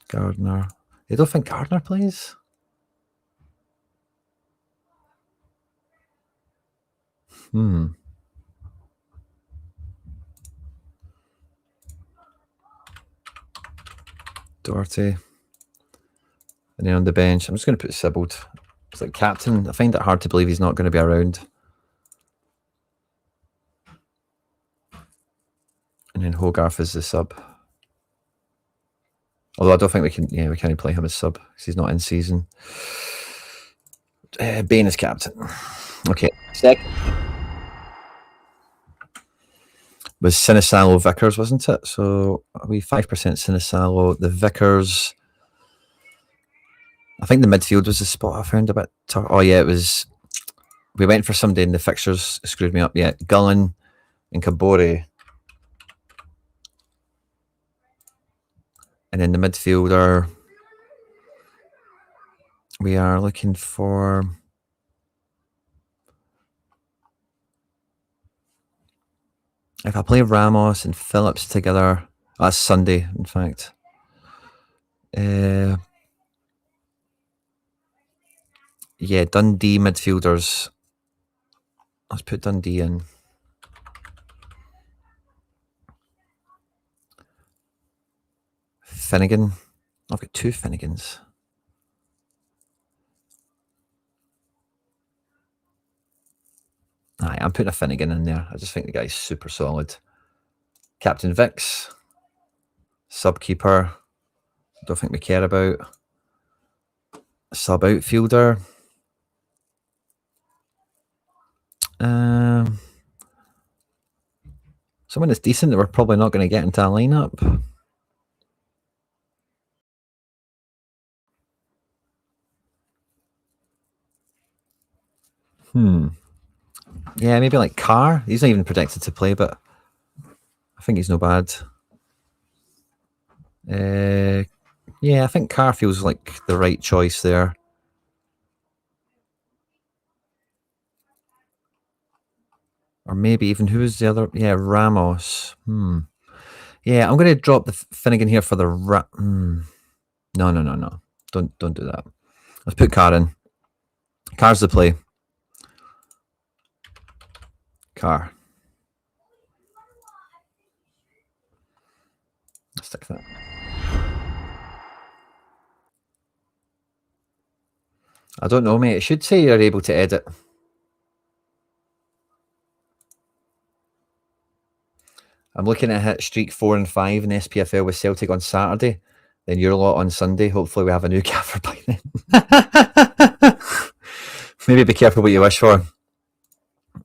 Gardner. You don't think Gardner plays? Doherty. And then on the bench, I'm just going to put Sibbald. It's like captain. I find it hard to believe he's not going to be around. And then Hogarth is the sub. Although I don't think we can, we can't play him as sub because he's not in season. Bain is captain. Okay. Second was Sinisalo Vickers, wasn't it? So we 5% Sinisalo. The Vickers. I think the midfield was the spot I found a bit tough. Oh yeah, it was. We went for somebody in the fixtures, screwed me up. Yeah, Gullen and Kabore. And then the midfielder, we are looking for. If I play Ramos and Phillips together, that's Sunday, in fact. Yeah, Dundee midfielders. Let's put Dundee in. Finnegan. I've got 2 Finnegans. Aye, I'm putting a Finnegan in there. I just think the guy's super solid. Captain Vix. Subkeeper. Don't think we care about. Sub outfielder. Someone that's decent that we're probably not going to get into a lineup. Yeah, maybe like Carr. He's not even predicted to play, but I think he's no bad. Yeah, I think Carr feels like the right choice there. Or maybe even, who was the other? Yeah, Ramos. Yeah, I'm going to drop the Finnegan here for the... No. Don't do that. Let's put Carr in. Carr's the play. Carr. Stick that. I don't know, mate. It should say you're able to edit. I'm looking at hit streak 4 and 5 in SPFL with Celtic on Saturday. Then your lot on Sunday. Hopefully we have a new gaffer by then. Maybe be careful what you wish for.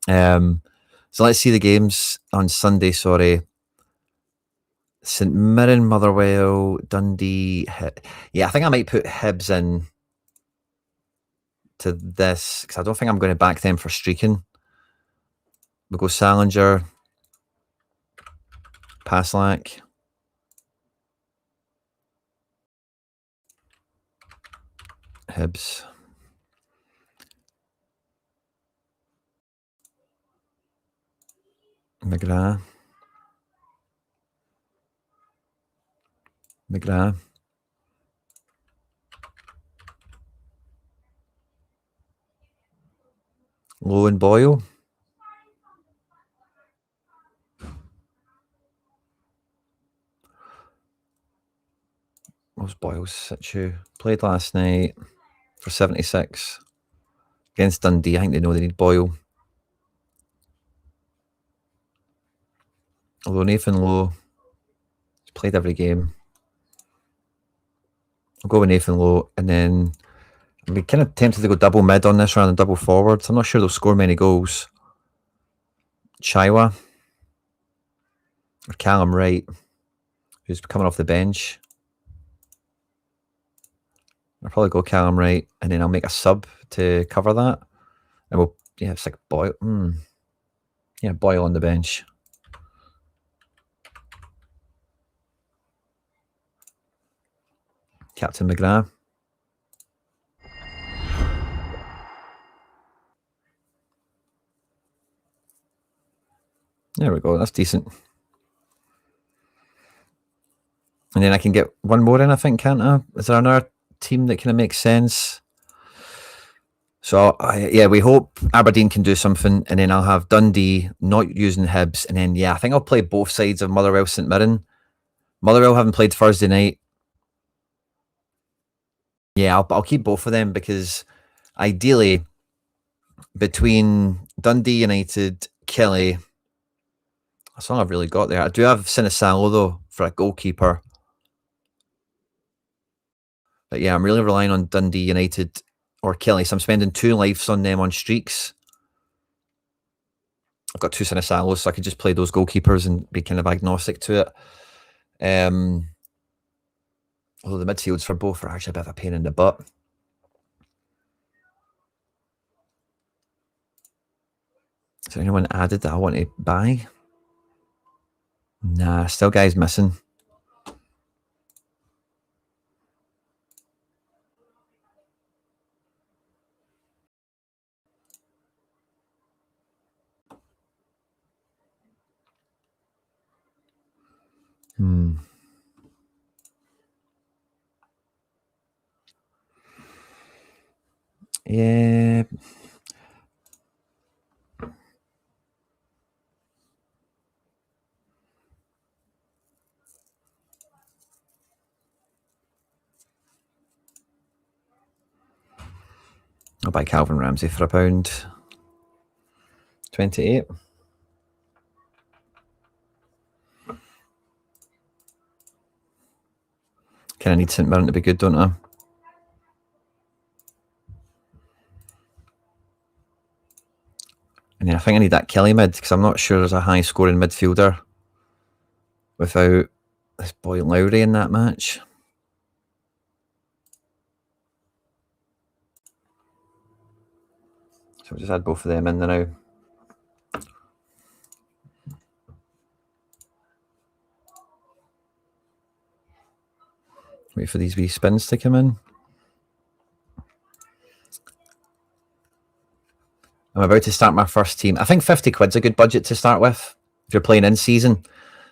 So let's see the games on Sunday. Sorry. St Mirren, Motherwell, Dundee. Yeah, I think I might put Hibs in to this because I don't think I'm going to back them for streaking. We'll go Salinger, Paslak. Hibs. McGrath. Low and Boyle. What was Boyle's situ? Played last night for 76. Against Dundee, I think they know they need Boyle. Although Nathan Lowe has played every game. I'll go with Nathan Lowe, and then I'd be kind of tempted to go double mid on this rather than double forward. I'm not sure they'll score many goals. Chaiwa or Callum Wright, who's coming off the bench. I'll probably go Callum Wright, and then I'll make a sub to cover that. And we'll, yeah, it's like Boyle. Yeah, Boyle on the bench. Captain McGrath. There we go. That's decent. And then I can get one more in, I think, can't I? Is there another team that kind of makes sense? So, yeah, we hope Aberdeen can do something, and then I'll have Dundee not using Hibs, and then, yeah, I think I'll play both sides of Motherwell St Mirren. Motherwell haven't played Thursday night. Yeah, I'll keep both of them because ideally, between Dundee United, Kelly, that's all I've really got there. I do have Sinisalo, though, for a goalkeeper. But yeah, I'm really relying on Dundee United or Kelly, so I'm spending 2 lives on them on streaks. I've got 2 Sinisalos, so I could just play those goalkeepers and be kind of agnostic to it. Although the midfields for both are actually a bit of a pain in the butt. Is there anyone added that I want to buy? Nah, still guys missing. Yeah. I'll buy Calvin Ramsey for £1.28. Kind of need St Mirren to be good, don't I? And then I think I need that Kelly mid because I'm not sure there's a high scoring midfielder without this boy Lowry in that match. So we'll just add both of them in there now. Wait for these wee spins to come in. I'm about to start my first team. I think 50 quid's a good budget to start with. If you're playing in season,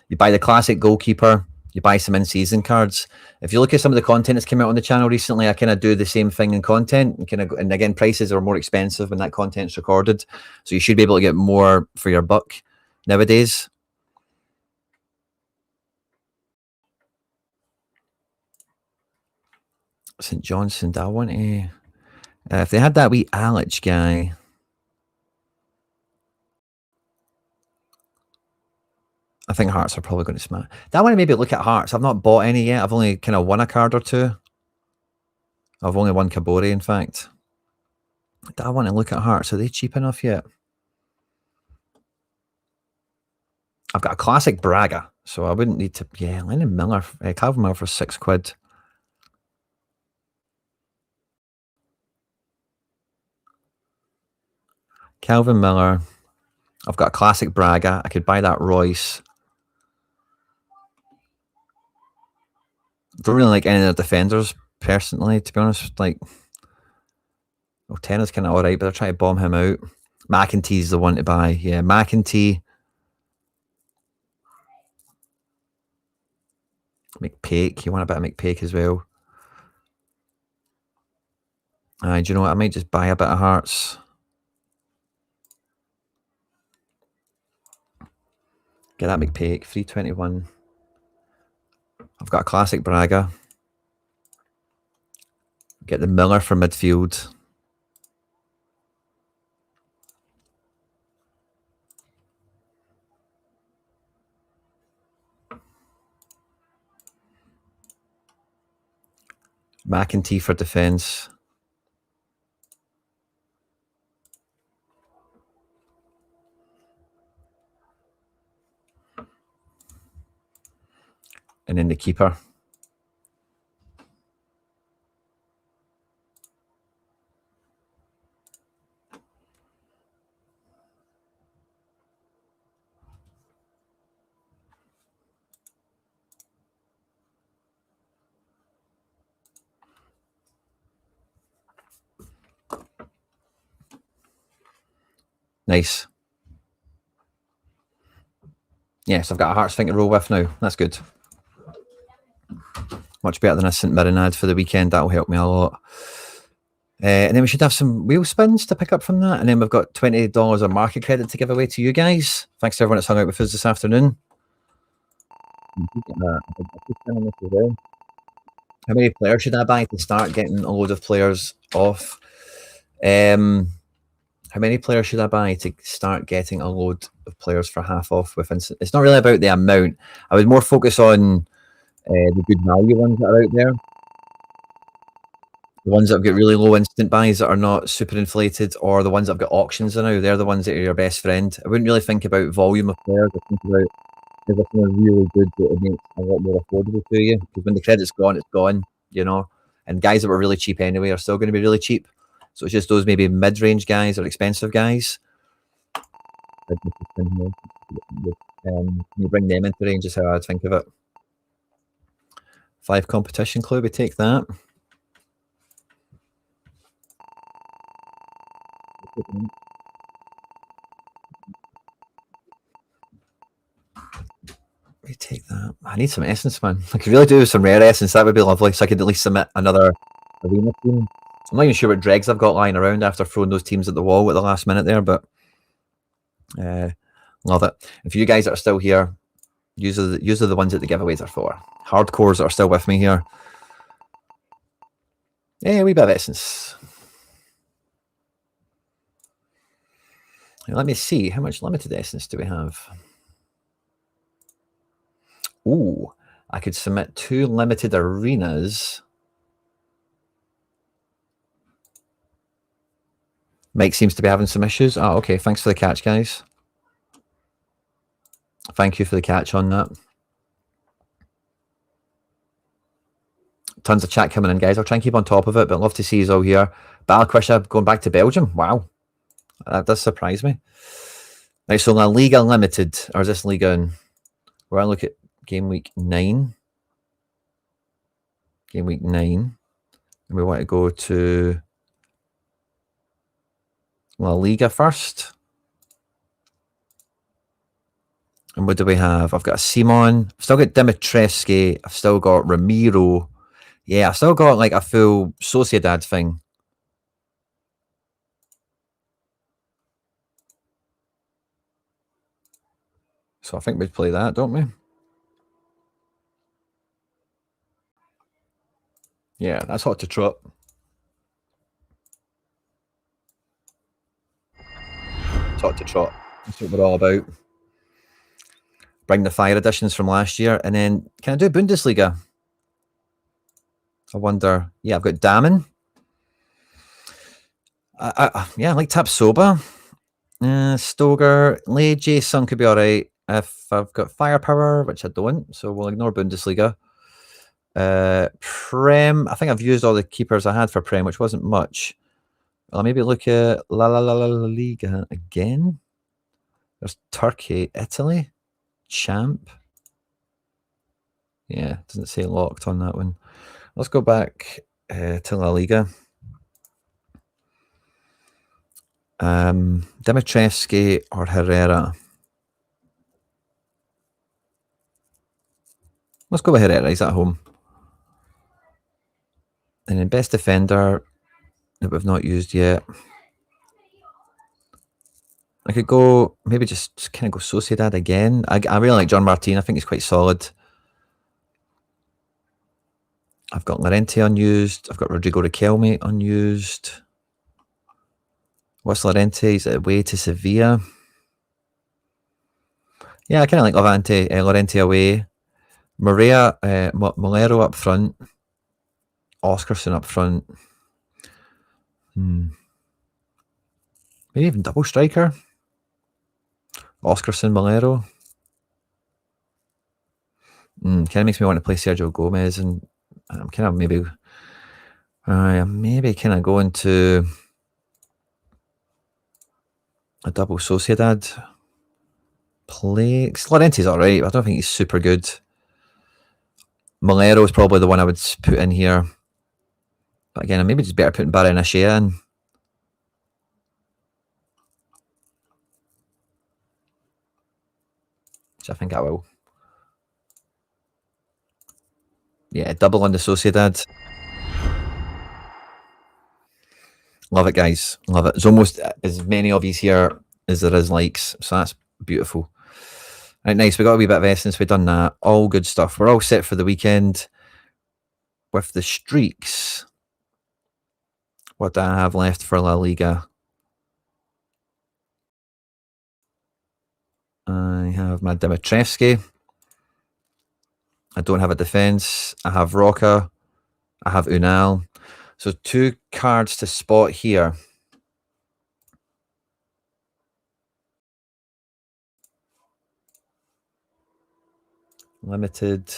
you buy the classic goalkeeper, you buy some in season cards. If you look at some of the content that's come out on the channel recently, I kind of do the same thing in content. And again, prices are more expensive when that content's recorded. So you should be able to get more for your buck nowadays. St Johnson, do I want to... if they had that wee Alex guy... I think Hearts are probably going to smash. I want to maybe look at Hearts. I've not bought any yet. I've only kind of won a card or two. I've only won Kabori, in fact. Do I want to look at Hearts? Are they cheap enough yet? I've got a classic Braga, so I wouldn't need to... Yeah, Lennon Miller, Calvin Miller for £6. Calvin Miller. I've got a classic Braga. I could buy that Royce. Don't really like any of the defenders, personally, to be honest. Like, well, Tenner's kind of alright, but they're trying to bomb him out. McEntee's the one to buy. Yeah, McEntee. McPake. You want a bit of McPake as well. Do you know what? I might just buy a bit of Hearts. Get that McPake. 321. I've got a classic Braga. Get the Miller for midfield. McEntee for defence. And then the keeper. Nice. Yes, I've got a Hearts thing to roll with now. That's good. Much better than a St Mirren ad for the weekend. That'll help me a lot. And then we should have some wheel spins to pick up from that. And then we've got $20 of market credit to give away to you guys. Thanks to everyone that's hung out with us this afternoon. How many players should I buy to start getting a load of players off? How many players should I buy to start getting a load of players for half off with instant? It's not really about the amount. I would more focus on the good value ones that are out there. The ones that have got really low instant buys that are not super inflated, or the ones that have got auctions now, they're the ones that are your best friend. I wouldn't really think about volume of players. I think about everything really good that it makes a lot more affordable to you. Because when the credit's gone, it's gone, you know. And guys that were really cheap anyway are still going to be really cheap. So it's just those maybe mid-range guys or expensive guys. You bring them into range is how I'd think of it. 5 competition clue, we take that. We take that. I need some essence, man. I could really do with some rare essence. That would be lovely. So I could at least submit another arena team. I'm not even sure what dregs I've got lying around after throwing those teams at the wall at the last minute there, but love it. And for you guys that are still here, use are the ones that the giveaways are for. Hardcores that are still with me here. Yeah, a wee bit of essence. Let me see, how much limited essence do we have? Ooh, I could submit 2 limited arenas. Mike seems to be having some issues. Oh, okay. Thanks for the catch, guys. Thank you for the catch on that. Tons of chat coming in, guys. I'll try and keep on top of it, but I'd love to see you all here. Balakwisha going back to Belgium. Wow. That does surprise me. Right, so La Liga Limited, or is this Liga in? We're going to look at game week 9. Game week 9. And we want to go to La Liga first. And what do we have? I've got a Simon. I've still got Dimitrescu. I've still got Ramiro. Yeah, I've still got like a full Sociedad thing. So I think we'd play that, don't we? Yeah, that's hot to trot. It's hot to trot. That's what we're all about. Bring the fire editions from last year. And then, can I do Bundesliga? I wonder. Yeah, I've got Damen. Yeah, I like Tapsoba. Stoger. Lei Jason could be all right. If I've got firepower, which I don't, so we'll ignore Bundesliga. Prem. I think I've used all the keepers I had for Prem, which wasn't much. I'll maybe look at La Liga again. There's Turkey, Italy, Champ. Yeah, doesn't say locked on that one. Let's go back to La Liga. Dimitrescu or Herrera? Let's go with Herrera. He's at home. And then best defender that we've not used yet. I could go, maybe just kind of go Sociedad again. I really like John Martin. I think he's quite solid. I've got Llorente unused. I've got Rodrigo Riquelme unused. What's Llorente? He's away to Sevilla. Yeah, I kind of like Llorente away. Molero up front. Oscarson up front. Maybe even double striker. Oscarson, Malero. Kind of makes me want to play Sergio Gomez, and I'm kind of maybe kind of going to a double Sociedad play. Llorente's all right. I don't think he's super good. Malero is probably the one I would put in here. But again, maybe just better putting Barrenechea in. Which I think I will. Yeah, double on the Sociedad. Love it, guys. Love it. There's almost as many of you here as there is likes. So that's beautiful. Right, nice. We got a wee bit of essence. We've done that. All good stuff. We're all set for the weekend. With the streaks, what do I have left for La Liga? I have my Dimitrievski. I don't have a defence. I have Roca. I have Unal. So 2 cards to spot here. Limited.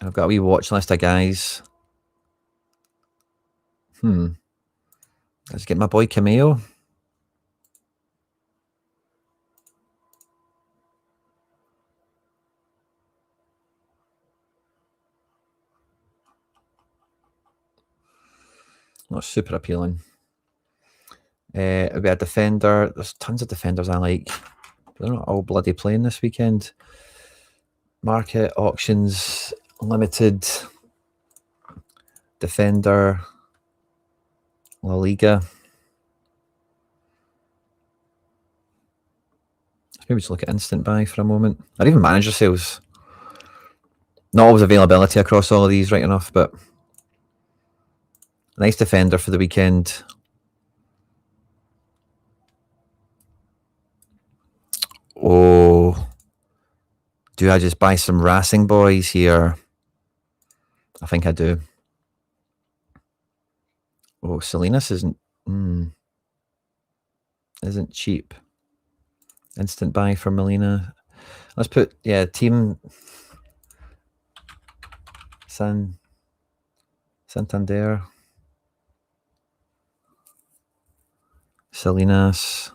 I've got a wee watch list of guys. Let's get my boy Cameo. Not super appealing. It'll be a defender. There's tons of defenders I like. They're not all bloody playing this weekend. Market, auctions, limited, defender, La Liga. Let's maybe just look at instant buy for a moment. Or even manager sales. Not always availability across all of these, right enough, but nice defender for the weekend. Oh, do I just buy some Racing Boys here? I think I do. Oh, Salinas isn't cheap. Instant buy for Molina. Let's put team Santander. Salinas.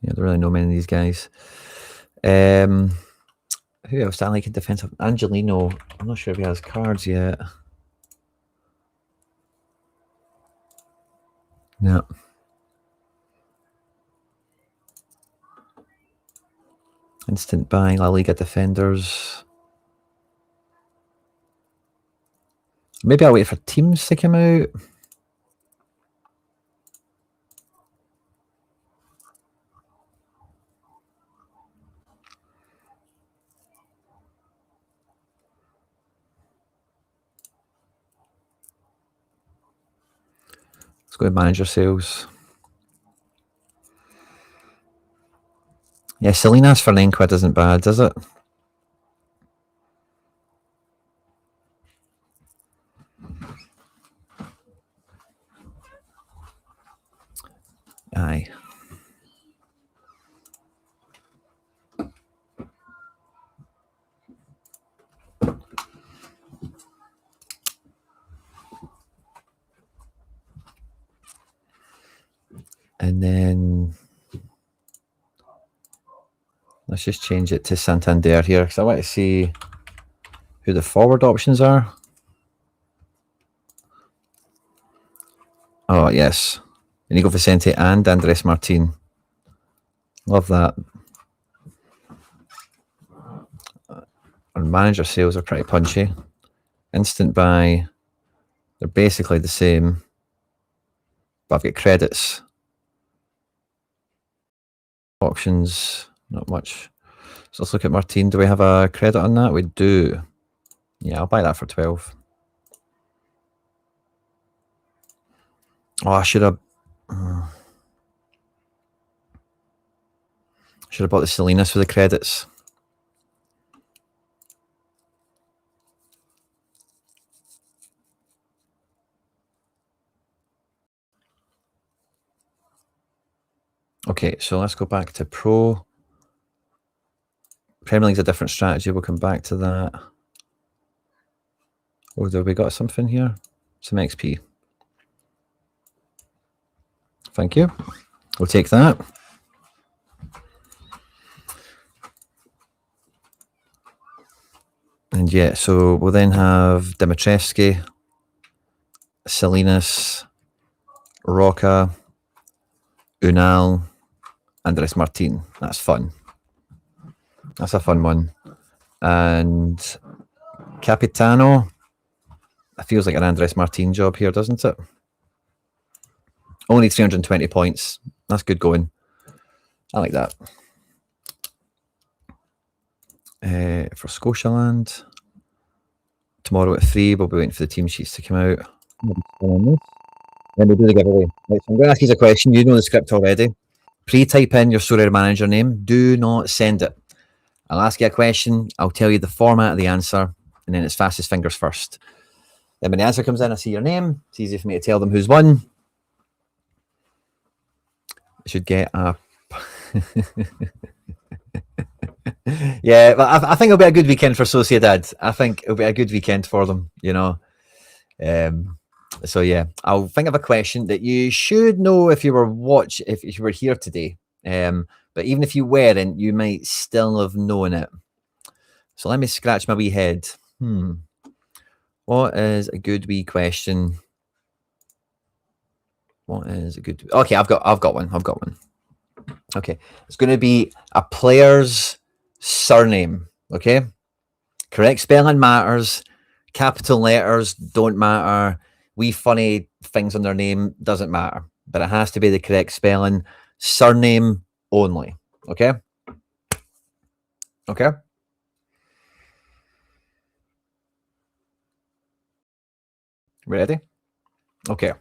Yeah, I don't really know many of these guys. Who else do I like in defensive? Angelino. I'm not sure if he has cards yet. No. Instant buying La Liga defenders. Maybe I'll wait for teams to come out. Let's go to manager sales. Yeah, Salinas for £9 isn't bad, is it? Aye. And then let's just change it to Santander here because I want to see who the forward options are. Oh, yes. Inigo Vicente and Andres Martin. Love that. And manager sales are pretty punchy. Instant buy, they're basically the same. But I've got credits. Auctions, not much. So let's look at Martin. Do we have a credit on that? We do. Yeah, I'll buy that for 12. Oh, I should have bought the Salinas for the credits. Okay, so let's go back to Pro. Premier League's a different strategy. We'll come back to that. Oh, have we got something here? Some XP. Thank you. We'll take that. And yeah, so we'll then have Dimitrievski, Salinas, Roca, Unal, Andres Martin. That's fun. That's a fun one. And Capitano. It feels like an Andres Martin job here, doesn't it? Only 320 points. That's good going. I like that. For Scotialand, tomorrow at 3, we'll be waiting for the team sheets to come out. Then we'll do the giveaway. Right, so I'm going to ask you a question. You know the script already. Pre-type in your Sorare manager name. Do not send it. I'll ask you a question. I'll tell you the format of the answer, and then it's fastest fingers first. Then when the answer comes in, I see your name. It's easy for me to tell them who's won. I should get a... Yeah, but I think it'll be a good weekend for Sociedad. I think it'll be a good weekend for them, you know. So yeah, I'll think of a question that you should know if you were here today. But even if you weren't, you might still have known it. So let me scratch my wee head. What is a good wee question? What is a good... Okay, I've got one. Okay, it's going to be a player's surname. Okay, correct spelling matters. Capital letters don't matter. Wee funny things on their name doesn't matter. But it has to be the correct spelling. Surname only. Okay. Okay. Ready? Okay.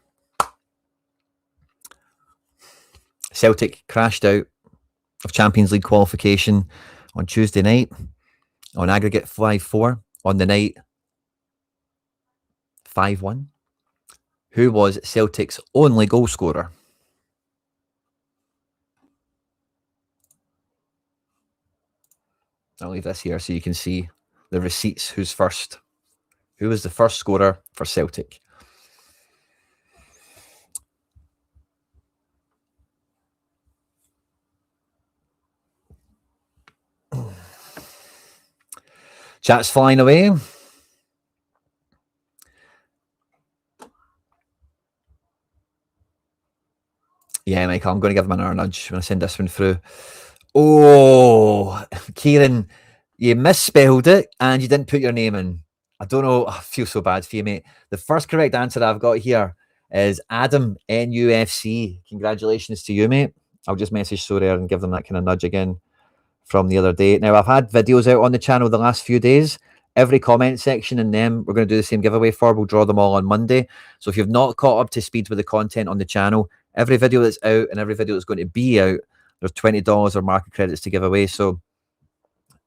Celtic crashed out of Champions League qualification on Tuesday night on aggregate 5-4. On the night 5-1. Who was Celtic's only goal scorer? I'll leave this here so you can see the receipts. Who's first? Who was the first scorer for Celtic? Chat's flying away. Yeah, Michael, I'm going to give him another nudge when I send this one through. Oh, Kieran, you misspelled it and you didn't put your name in. I don't know. I feel so bad for you, mate. The first correct answer I've got here is Adam, NUFC. Congratulations to you, mate. I'll just message Sorare and give them that kind of nudge again from the other day. Now, I've had videos out on the channel the last few days. Every comment section in them, we're going to do the same giveaway for. We'll draw them all on Monday. So if you've not caught up to speed with the content on the channel, every video that's out and every video that's going to be out, there's $20 or market credits to give away. So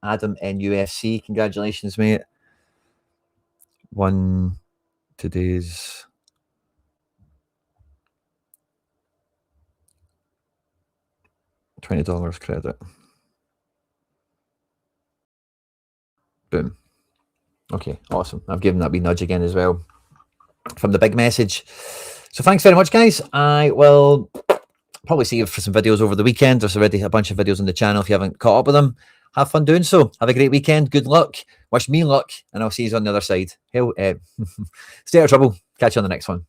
Adam, NUFC, congratulations, mate. Won today's $20 credit. Boom. Okay, awesome. I've given that wee nudge again as well from the big message. So thanks very much, guys. I will probably see you for some videos over the weekend. There's already a bunch of videos on the channel. If you haven't caught up with them, have fun doing so. Have a great weekend. Good luck. Wish me luck, and I'll see you on the other side. Stay out of trouble. Catch you on the next one.